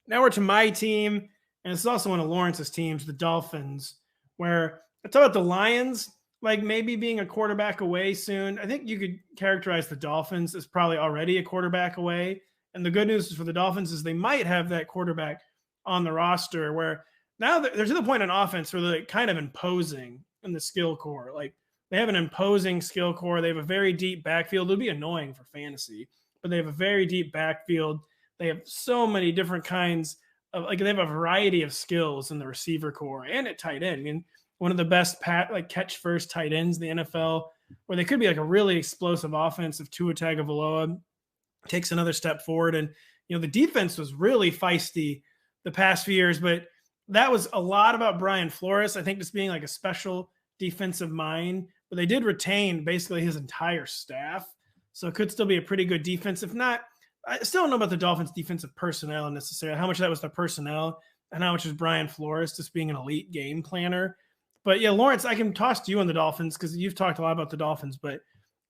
Now we're to my team, and it's also one of Lawrence's teams, the Dolphins, where I talk about the Lions, like maybe being a quarterback away soon. I think you could characterize the Dolphins as probably already a quarterback away. And the good news for the Dolphins is they might have that quarterback on the roster where now they're to the point on offense where they're kind of imposing in the skill core. Like they have an imposing skill core. They have a very deep backfield. It'll be annoying for fantasy, but they have a very deep backfield. They have so many different kinds of, like, they have a variety of skills in the receiver core and at tight end. I mean, one of the best catch first tight ends in the NFL, where they could be like a really explosive offense if Tua Tagovailoa takes another step forward. And, the defense was really feisty the past few years, but that was a lot about Brian Flores, I think, just being like a special defensive mind, but they did retain basically his entire staff. So it could still be a pretty good defense. If not, I still don't know about the Dolphins defensive personnel necessarily, how much of that was the personnel and how much is Brian Flores just being an elite game planner. But yeah, Lawrence, I can toss to you on the Dolphins because you've talked a lot about the Dolphins, but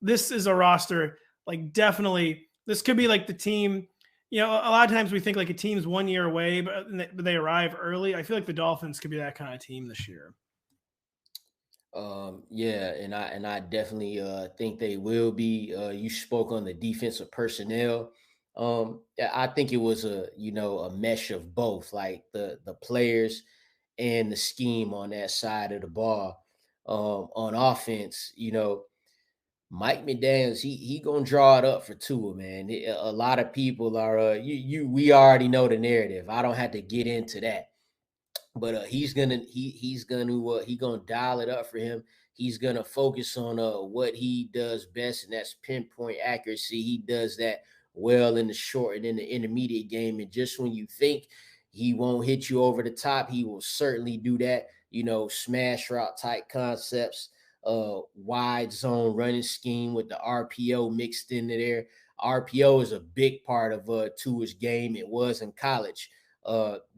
this is a roster, like definitely, this could be like the team. A lot of times we think like a team's 1 year away, but they arrive early. I feel like the Dolphins could be that kind of team this year. Yeah, and I definitely think they will be. You spoke on the defensive personnel. I think it was a mesh of both, like the players and the scheme on that side of the ball. On offense, Mike McDaniels, he gonna draw it up for Tua, man. A lot of people are we already know the narrative. I don't have to get into that, but he's gonna dial it up for him. He's gonna focus on what he does best, and that's pinpoint accuracy. He does that well in the short and in the intermediate game, and just when you think he won't hit you over the top, he will certainly do that. Smash route type concepts. Wide zone running scheme with the RPO mixed into there. RPO is a big part of Tua's game. It was in college.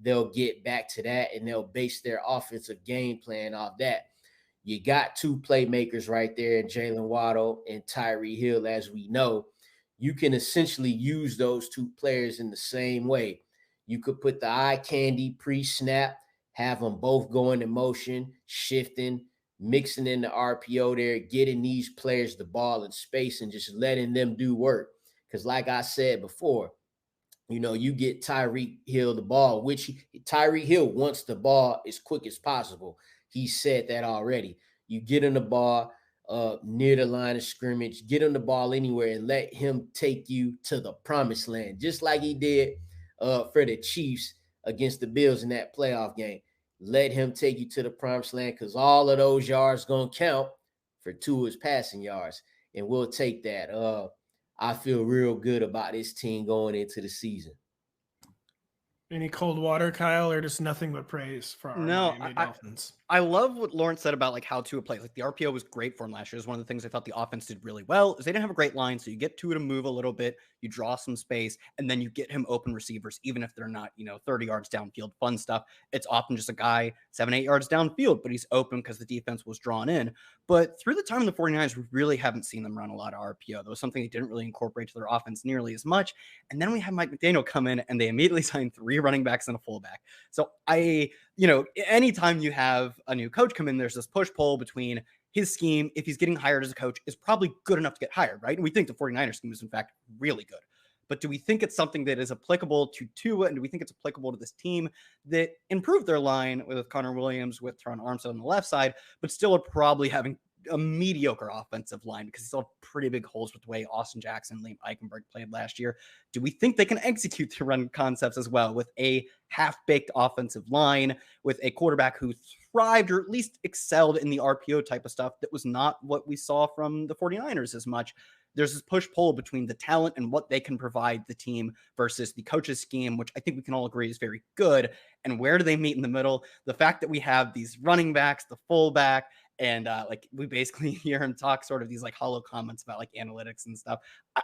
They'll get back to that and they'll base their offensive game plan off that. You got two playmakers right there in Jaylen Waddle and Tyreek Hill, as we know. You can essentially use those two players in the same way. You could put the eye candy pre-snap, have them both going in motion, shifting, mixing in the RPO there, getting these players the ball in space and just letting them do work. Because like I said before, you get Tyreek Hill the ball, which Tyreek Hill wants the ball as quick as possible. He said that already. You get him the ball near the line of scrimmage, get him the ball anywhere and let him take you to the promised land, just like he did for the Chiefs against the Bills in that playoff game. Let him take you to the promised land because all of those yards going to count for Tua's passing yards, and we'll take that. I feel real good about this team going into the season. Any cold water, Kyle, or just nothing but praise for our Miami Dolphins? I love what Lawrence said about like how Tua plays. Like the RPO was great for him last year. It was one of the things I thought the offense did really well. Is they didn't have a great line, so you get Tua to move a little bit, you draw some space, and then you get him open receivers, even if they're not 30 yards downfield, fun stuff. It's often just a guy 7-8 yards downfield, but he's open because the defense was drawn in. But through the time of the 49ers, we really haven't seen them run a lot of RPO. That was something they didn't really incorporate to their offense nearly as much. And then we had Mike McDaniel come in, and they immediately signed 3 running backs and a fullback. So anytime you have a new coach come in, there's this push-pull between his scheme, if he's getting hired as a coach, is probably good enough to get hired, right? And we think the 49ers scheme is, in fact, really good. But do we think it's something that is applicable to Tua, and do we think it's applicable to this team that improved their line with Connor Williams, with Teron Armstead on the left side, but still are probably having a mediocre offensive line because they still have pretty big holes with the way Austin Jackson, Liam Eichenberg played last year? Do we think they can execute the run concepts as well with a half-baked offensive line, with a quarterback who thrived or at least excelled in the RPO type of stuff that was not what we saw from the 49ers as much? There's this push-pull between the talent and what they can provide the team versus the coach's scheme, which I think we can all agree is very good. And where do they meet in the middle? The fact that we have these running backs, the fullback, and we basically hear him talk sort of these like hollow comments about like analytics and stuff.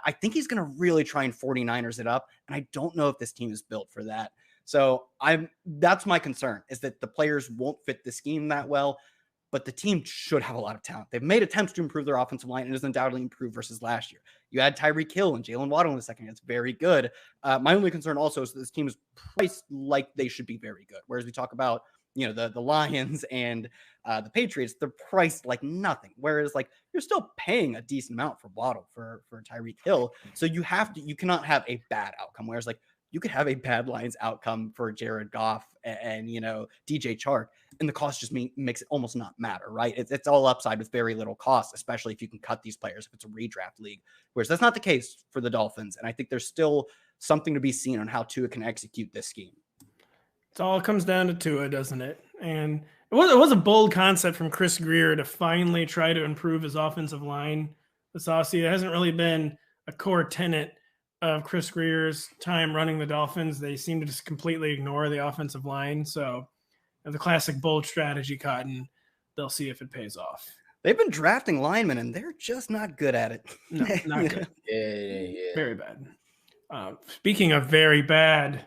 I think he's going to really try and 49ers it up. And I don't know if this team is built for that. So that's my concern, is that the players won't fit the scheme that well, but the team should have a lot of talent. They've made attempts to improve their offensive line and has undoubtedly improved versus last year. You had Tyreek Hill and Jaylen Waddle in the second. It's very good. My only concern also is that this team is priced like they should be very good. Whereas we talk about, the Lions and the Patriots, they're priced like nothing. Whereas like you're still paying a decent amount for Waddle, for Tyreek Hill. So you cannot have a bad outcome. Whereas like you could have a bad Lions outcome for Jared Goff and DJ Chark, and the cost just makes it almost not matter, right? It's all upside with very little cost, especially if you can cut these players if it's a redraft league. Whereas that's not the case for the Dolphins, and I think there's still something to be seen on how Tua can execute this scheme. It all comes down to Tua, doesn't it? And it was a bold concept from Chris Greer to finally try to improve his offensive line this offseason. It hasn't really been a core tenet of Chris Greer's time running the Dolphins. They seem to just completely ignore the offensive line. So the classic bold strategy, Cotton, they'll see if it pays off. They've been drafting linemen, and they're just not good at it. No, not good. Yeah. Very bad. Speaking of very bad,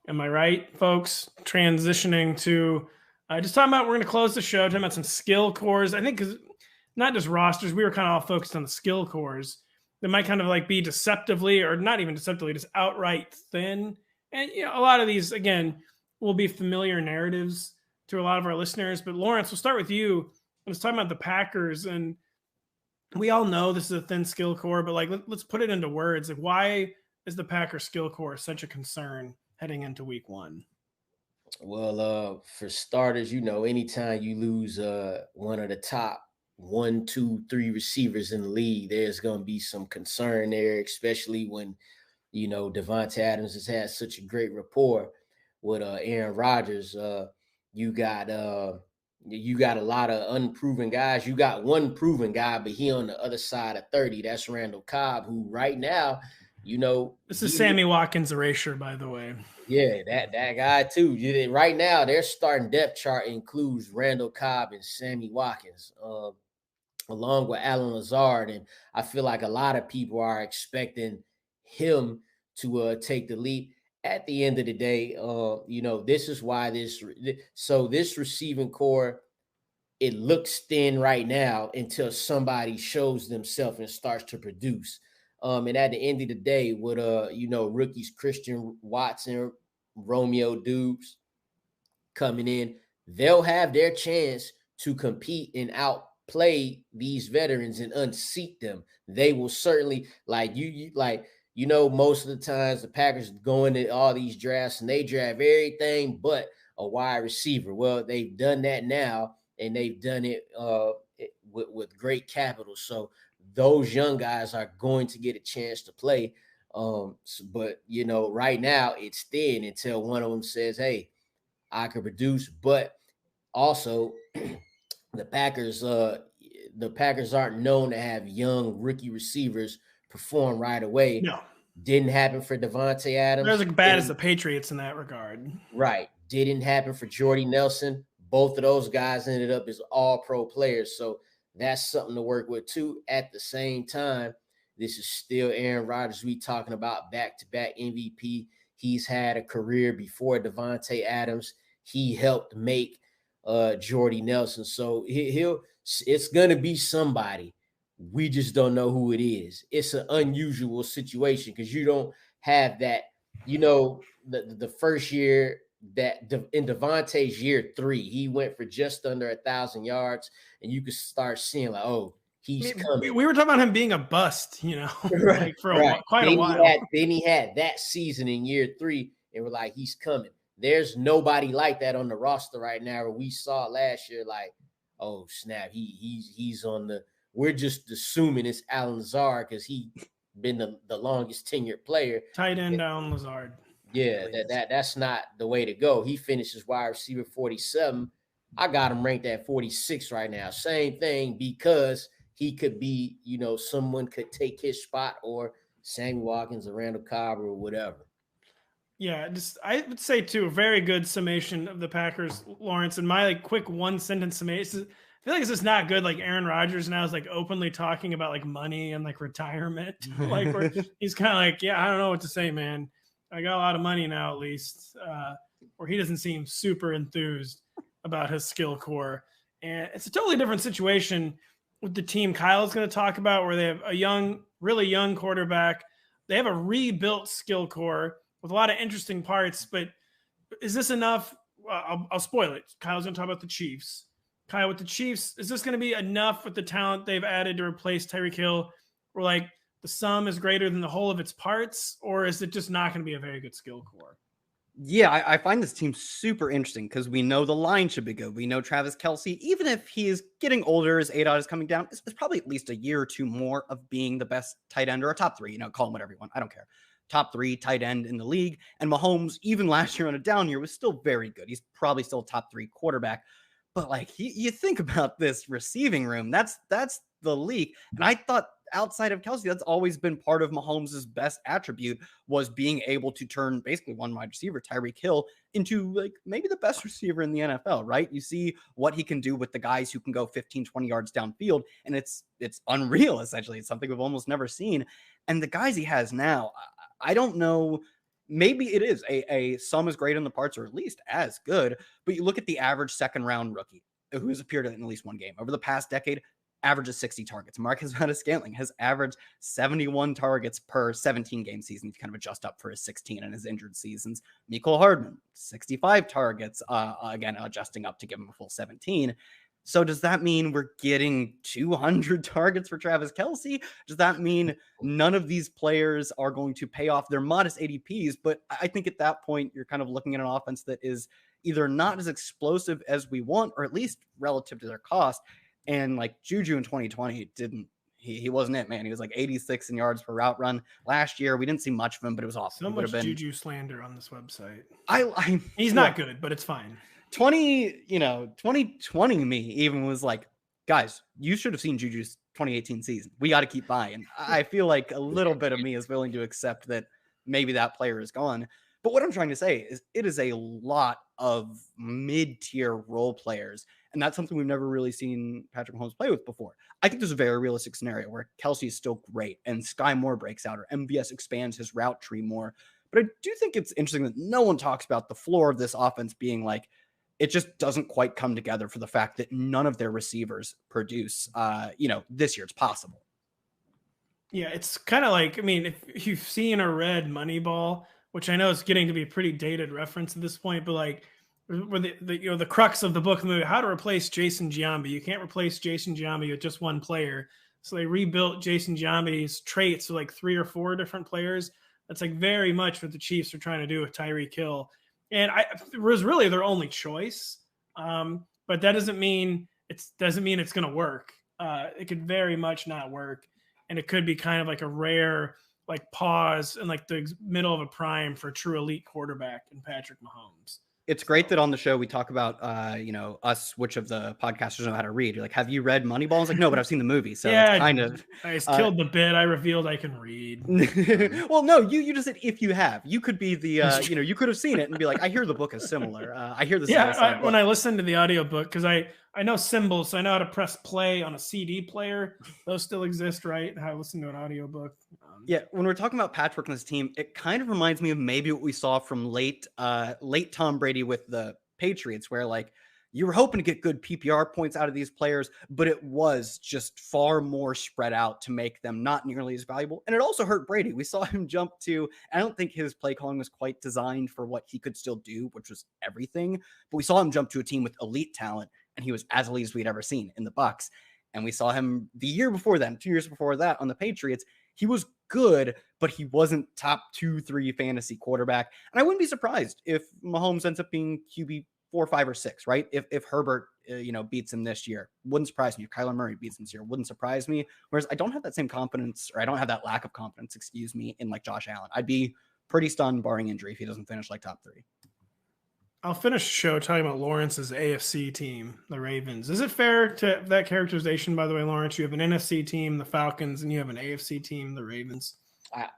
am I right, folks? Transitioning to just talking about, we're going to close the show, talking about some skill cores. I think because not just rosters, we were kind of all focused on the skill cores that might kind of like be deceptively, or not even deceptively, just outright thin. And, a lot of these, again, will be familiar narratives to a lot of our listeners. But Lawrence, we'll start with you. Let's talk about the Packers. And we all know this is a thin skill core, but like, let's put it into words. Like, why is the Packers skill core such a concern heading into week 1? Well, for starters, anytime you lose one of the top 1, 2, 3 receivers in the league, there's going to be some concern there, especially when, Devontae Adams has had such a great rapport with Aaron Rodgers. You got a lot of unproven guys. You got one proven guy, but he on the other side of 30. That's Randall Cobb, who right now, this is Sammy Watkins' erasure, by the way. Yeah, that guy too. Right now, their starting depth chart includes Randall Cobb and Sammy Watkins, along with Alan Lazard. And I feel like a lot of people are expecting him to take the lead. At the end of the day, this is why this receiving core, it looks thin right now until somebody shows themselves and starts to produce. And at the end of the day, with rookies Christian Watson, Romeo Dubes coming in, they'll have their chance to compete and outplay these veterans and unseat them. They will certainly, like most of the times the Packers go into all these drafts and they draft everything but a wide receiver. Well, they've done that now, and they've done it with great capital. So those young guys are going to get a chance to play. But right now it's thin until one of them says, "Hey, I can produce." But also, the Packers aren't known to have young rookie receivers perform right away. No, didn't happen for Devontae Adams. They're as bad as the Patriots in that regard. Right, didn't happen for Jordy Nelson. Both of those guys ended up as all-pro players, so that's something to work with too. At the same time, this is still Aaron Rodgers. We talking about back-to-back MVP. He's had a career before Devontae Adams. He helped make Jordy Nelson. So it's going to be somebody. We just don't know who it is. It's an unusual situation because you don't have that, the first year that in Devontae's year 3, he went for just under 1,000 yards, and you could start seeing like, oh, he's coming. We were talking about him being a bust, right, like for quite a while. Then he had that season in year 3, and we're like, he's coming. There's nobody like that on the roster right now. Where we saw last year, like, oh snap, he's on the. We're just assuming it's Allen Lazard because he been the longest tenured player. Tight end Allen Lazard. Yeah, that's not the way to go. He finishes wide receiver 47. I got him ranked at 46 right now. Same thing, because he could be, someone could take his spot, or Sammy Watkins or Randall Cobb or whatever. Yeah, I would say too, a very good summation of the Packers, Lawrence. And my quick one sentence summation, I feel like it's just not good. Like Aaron Rodgers now is openly talking about money and retirement. Where he's kind of like, yeah, I don't know what to say, man. I got a lot of money now, at least. Where he doesn't seem super enthused about his skill core. And it's a totally different situation with the team Kyle's going to talk about, where they have a really young quarterback. They have a rebuilt skill core with a lot of interesting parts, but is this enough? I'll spoil it. Kyle's going to talk about the Chiefs. Kyle, with the Chiefs, is this going to be enough with the talent they've added to replace Tyreek Hill, where the sum is greater than the whole of its parts, or is it just not going to be a very good skill core? Yeah, I find this team super interesting because we know the line should be good. We know Travis Kelce, even if he is getting older, his ADOT is coming down, it's probably at least a year or two more of being the best tight end, or a top 3, call him whatever you want. I don't care. Top 3 tight end in the league. And Mahomes, even last year on a down year, was still very good. He's probably still a top 3 quarterback. But you think about this receiving room, that's the leak. And I thought outside of Kelce, that's always been part of Mahomes' best attribute, was being able to turn basically one wide receiver, Tyreek Hill, into maybe the best receiver in the NFL, right? You see what he can do with the guys who can go 15, 20 yards downfield, and it's unreal, essentially. It's something we've almost never seen. And the guys he has now, I don't know, maybe it is a sum is great in the parts, or at least as good, but you look at the average second round rookie who's appeared in at least one game over the past decade, averages 60 targets. Marcus Valdes-Scantling has averaged 71 targets per 17 game season. You kind of adjust up for his 16 and his injured seasons. Mecole Hardman, 65 targets, again, adjusting up to give him a full 17. So does that mean we're getting 200 targets for Travis Kelce? Does that mean none of these players are going to pay off their modest ADPs? But I think at that point, you're kind of looking at an offense that is either not as explosive as we want, or at least relative to their cost. And Juju in 2020 he wasn't it, man. He was 86 in yards per route run. Last year, we didn't see much of him, but it was awesome. So much Juju slander on this website. He's not good, but it's fine. 2020 me even was guys, you should have seen Juju's 2018 season. We got to keep buying. I feel like a little bit of me is willing to accept that maybe that player is gone. But what I'm trying to say is it is a lot of mid-tier role players, and that's something we've never really seen Patrick Mahomes play with before. I think there's a very realistic scenario where Kelce is still great and Sky Moore breaks out, or MVS expands his route tree more. But I do think it's interesting that no one talks about the floor of this offense being it just doesn't quite come together for the fact that none of their receivers produce, this year. It's possible. Yeah, it's kind of if you've seen or read Moneyball, which I know is getting to be a pretty dated reference at this point, but where the crux of the book movie, how to replace Jason Giambi. You can't replace Jason Giambi with just one player. So they rebuilt Jason Giambi's traits with like 3 or 4 different players. That's like very much what the Chiefs are trying to do with Tyreek Hill. And it was really their only choice. But that doesn't mean it's going to work. It could very much not work. And it could be kind of like a rare like pause in like the middle of a prime for a true elite quarterback in Patrick Mahomes. It's great that on the show we talk about, us, which of the podcasters know how to read. You're like, have you read Moneyball? I was like, no, but I've seen the movie. So yeah, it's kind of. I killed the bit. I revealed I can read. Well, no, you just said if you have. You could be the, you could have seen it and be like, I hear the book is similar. I hear this. Yeah, when I listened to the audiobook, because I know symbols, so I know how to press play on a CD player. Those still exist, right? How I listen to an audiobook. Yeah, when we're talking about patchwork in this team, it kind of reminds me of maybe what we saw from late Tom Brady with the Patriots, where like you were hoping to get good PPR points out of these players, but it was just far more spread out to make them not nearly as valuable. And it also hurt Brady. We saw him jump to, I don't think his play calling was quite designed for what he could still do, which was everything. But we saw him jump to a team with elite talent, and he was as elite as we'd ever seen in the Bucs. And we saw him the year before that, 2 years before that on the Patriots. He was good, but he wasn't top 2-3 fantasy quarterback. And I wouldn't be surprised if Mahomes ends up being QB 4, 5, or 6, right? If Herbert, beats him this year, wouldn't surprise me. If Kyler Murray beats him this year, wouldn't surprise me. Whereas I don't have that same confidence, or I don't have that lack of confidence, in like Josh Allen. I'd be pretty stunned, barring injury, if he doesn't finish like top 3. I'll finish the show talking about Lawrence's AFC team, the Ravens. Is it fair to that characterization, by the way, Lawrence? You have an NFC team, the Falcons, and you have an AFC team, the Ravens.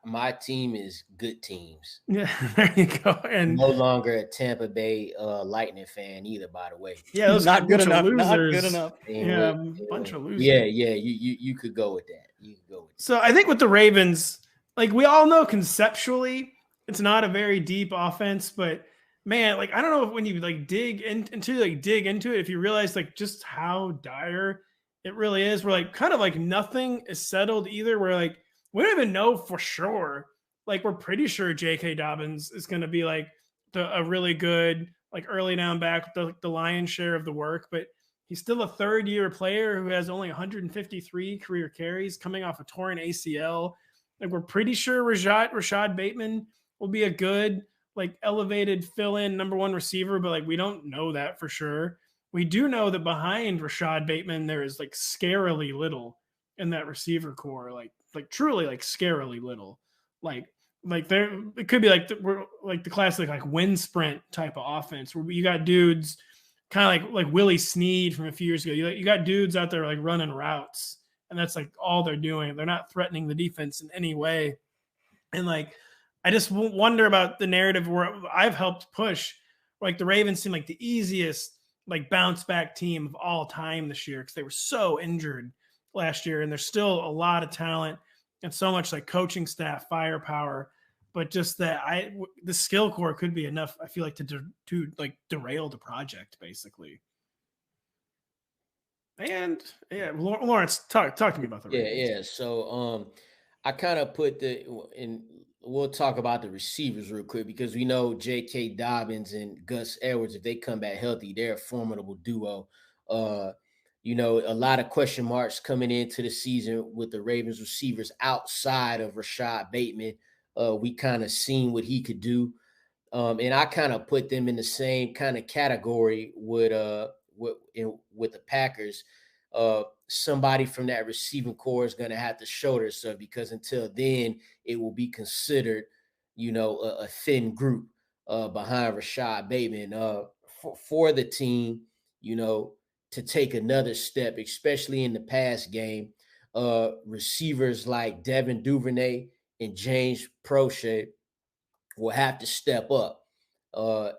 My team is good teams. Yeah, there you go. And no longer a Tampa Bay Lightning fan either, by the way. Yeah, those not good enough. Losers. Not good enough. Yeah, bunch of losers. Yeah. You could go with that. You could go with that. So I think with the Ravens, like we all know conceptually, it's not a very deep offense, but man, like I don't know if when you like dig into it, if you realize like just how dire it really is. We're like kind of like nothing is settled either. We're like we don't even know for sure. Like we're pretty sure J.K. Dobbins is going to be like a really good like early down back, the lion's share of the work, but he's still a third-year player who has only 153 career carries coming off a torn ACL. Like we're pretty sure Rashad Bateman will be a good like elevated fill-in number 1 receiver, but like we don't know that for sure. We do know that behind Rashad Bateman there is like scarily little in that receiver core, like truly like scarily little. Like there it could be like we're like the classic like wind sprint type of offense where you got dudes kind of like Willie Snead from a few years ago. You got dudes out there like running routes, and that's like all they're doing. They're not threatening the defense in any way. And like I just wonder about the narrative where I've helped push, like the Ravens seem like the easiest like bounce back team of all time this year because they were so injured last year, and there's still a lot of talent and so much like coaching staff firepower, but just that the skill core could be enough. I feel like to like derail the project basically. And yeah, Lawrence, talk to me about the Ravens. Yeah. So I kind of put we'll talk about the receivers real quick because we know J.K. Dobbins and Gus Edwards, if they come back healthy, they're a formidable duo. A lot of question marks coming into the season with the Ravens receivers outside of Rashad Bateman. We kind of seen what he could do. And I kind of put them in the same kind of category with the Packers. Somebody from that receiving core is going to have to show themselves because until then it will be considered, a thin group behind Rashad Bateman for the team, to take another step, especially in the pass game. Receivers like Devin Duvernay and James Prochet will have to step up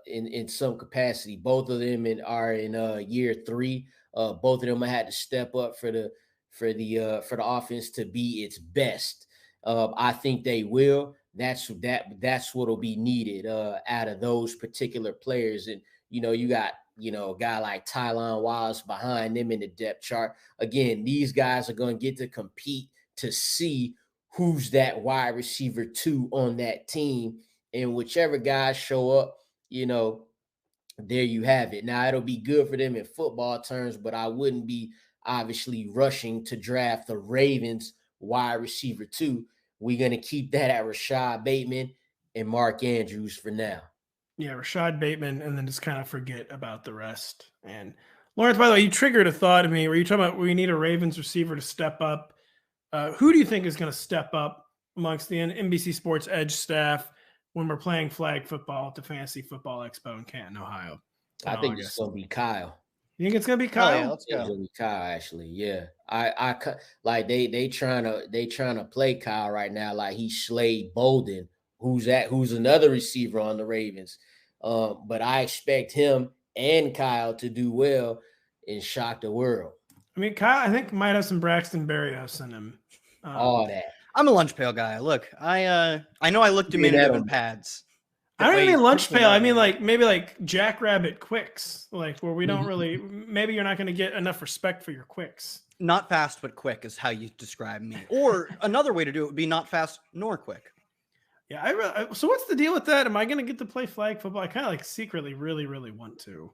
in some capacity. Both of them are in year 3. Both of them had to step up for the offense to be its best. I think they will. That's what'll be needed out of those particular players. And you got a guy like Tylan Wallace behind them in the depth chart. Again, these guys are going to get to compete to see who's that wide receiver 2 on that team, and whichever guys show up, there you have it. Now, it'll be good for them in football terms, but I wouldn't be obviously rushing to draft the Ravens wide receiver too. We're going to keep that at Rashad Bateman and Mark Andrews for now. Yeah, Rashad Bateman, and then just kind of forget about the rest. And Lawrence, by the way, you triggered a thought in me. Were you talking about we need a Ravens receiver to step up? Who do you think is going to step up amongst the NBC Sports Edge staff when we're playing flag football at the Fantasy Football Expo in Canton, Ohio? I think it's going to be Kyle. You think it's going to be Kyle? Oh, yeah, let's go. It's going to be Kyle, actually. Yeah. I like they trying to play Kyle right now like he's Slade Bolden, who's another receiver on the Ravens. But I expect him and Kyle to do well and shock the world. I mean, Kyle, I think might have some Braxton Berrios in him. All that. I'm a lunch pail guy. Look, I know I look diminutive in pads. I don't mean lunch pail. I mean maybe like Jackrabbit quicks, like where we don't really. Maybe you're not going to get enough respect for your quicks. Not fast but quick is how you describe me. Or another way to do it would be not fast nor quick. Yeah, so what's the deal with that? Am I going to get to play flag football? I kind of like secretly really, really want to.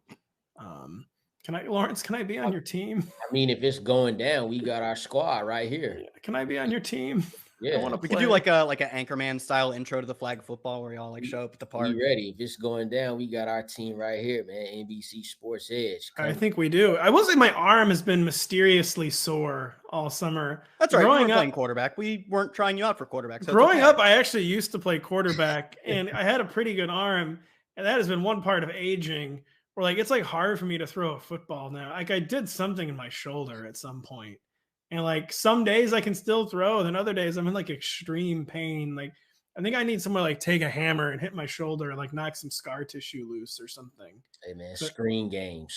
Lawrence, can I be on your team? I mean, if it's going down, we got our squad right here. Can I be on your team? Yeah, we could do like an Anchorman style intro to the flag football where y'all like show up at the park. Be ready. If it's going down, we got our team right here, man. NBC Sports Edge. I think we do. I will say my arm has been mysteriously sore all summer. That's right. We were playing quarterback. We weren't trying you out for quarterback. So growing up, I actually used to play quarterback, and I had a pretty good arm, and that has been one part of aging. Where like it's like hard for me to throw a football now. Like I did something in my shoulder at some point. And like some days I can still throw, and then other days I'm in like extreme pain. Like I think I need someone to like take a hammer and hit my shoulder and like knock some scar tissue loose or something. Hey man, screen game.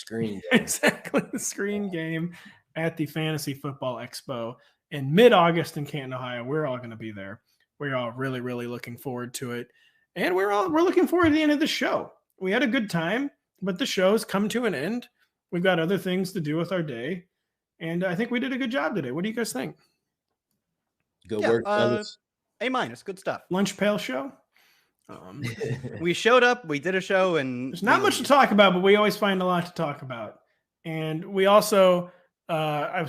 Exactly. The screen game at the Fantasy Football Expo in mid-August in Canton, Ohio. We're all going to be there. We're all really, really looking forward to it. And we're looking forward to the end of the show. We had a good time, but the show's come to an end. We've got other things to do with our day. And I think we did a good job today. What do you guys think? Good work, fellas. A-. Good stuff. Lunch pail show. We showed up. We did a show, and there's not much to talk about, but we always find a lot to talk about. And we also, I'm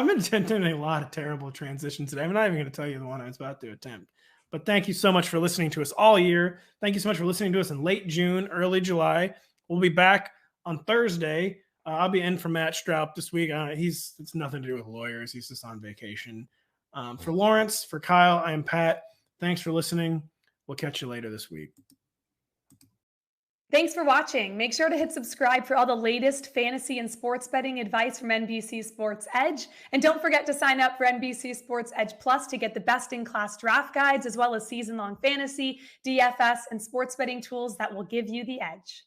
attempting a lot of terrible transitions today. I'm not even going to tell you the one I was about to attempt. But thank you so much for listening to us all year. Thank you so much for listening to us in late June, early July. We'll be back on Thursday. I'll be in for Matt Straub this week. It's nothing to do with lawyers. He's just on vacation. For Lawrence, for Kyle, I am Pat. Thanks for listening. We'll catch you later this week. Thanks for watching. Make sure to hit subscribe for all the latest fantasy and sports betting advice from NBC Sports Edge. And don't forget to sign up for NBC Sports Edge Plus to get the best-in-class draft guides, as well as season-long fantasy, DFS, and sports betting tools that will give you the edge.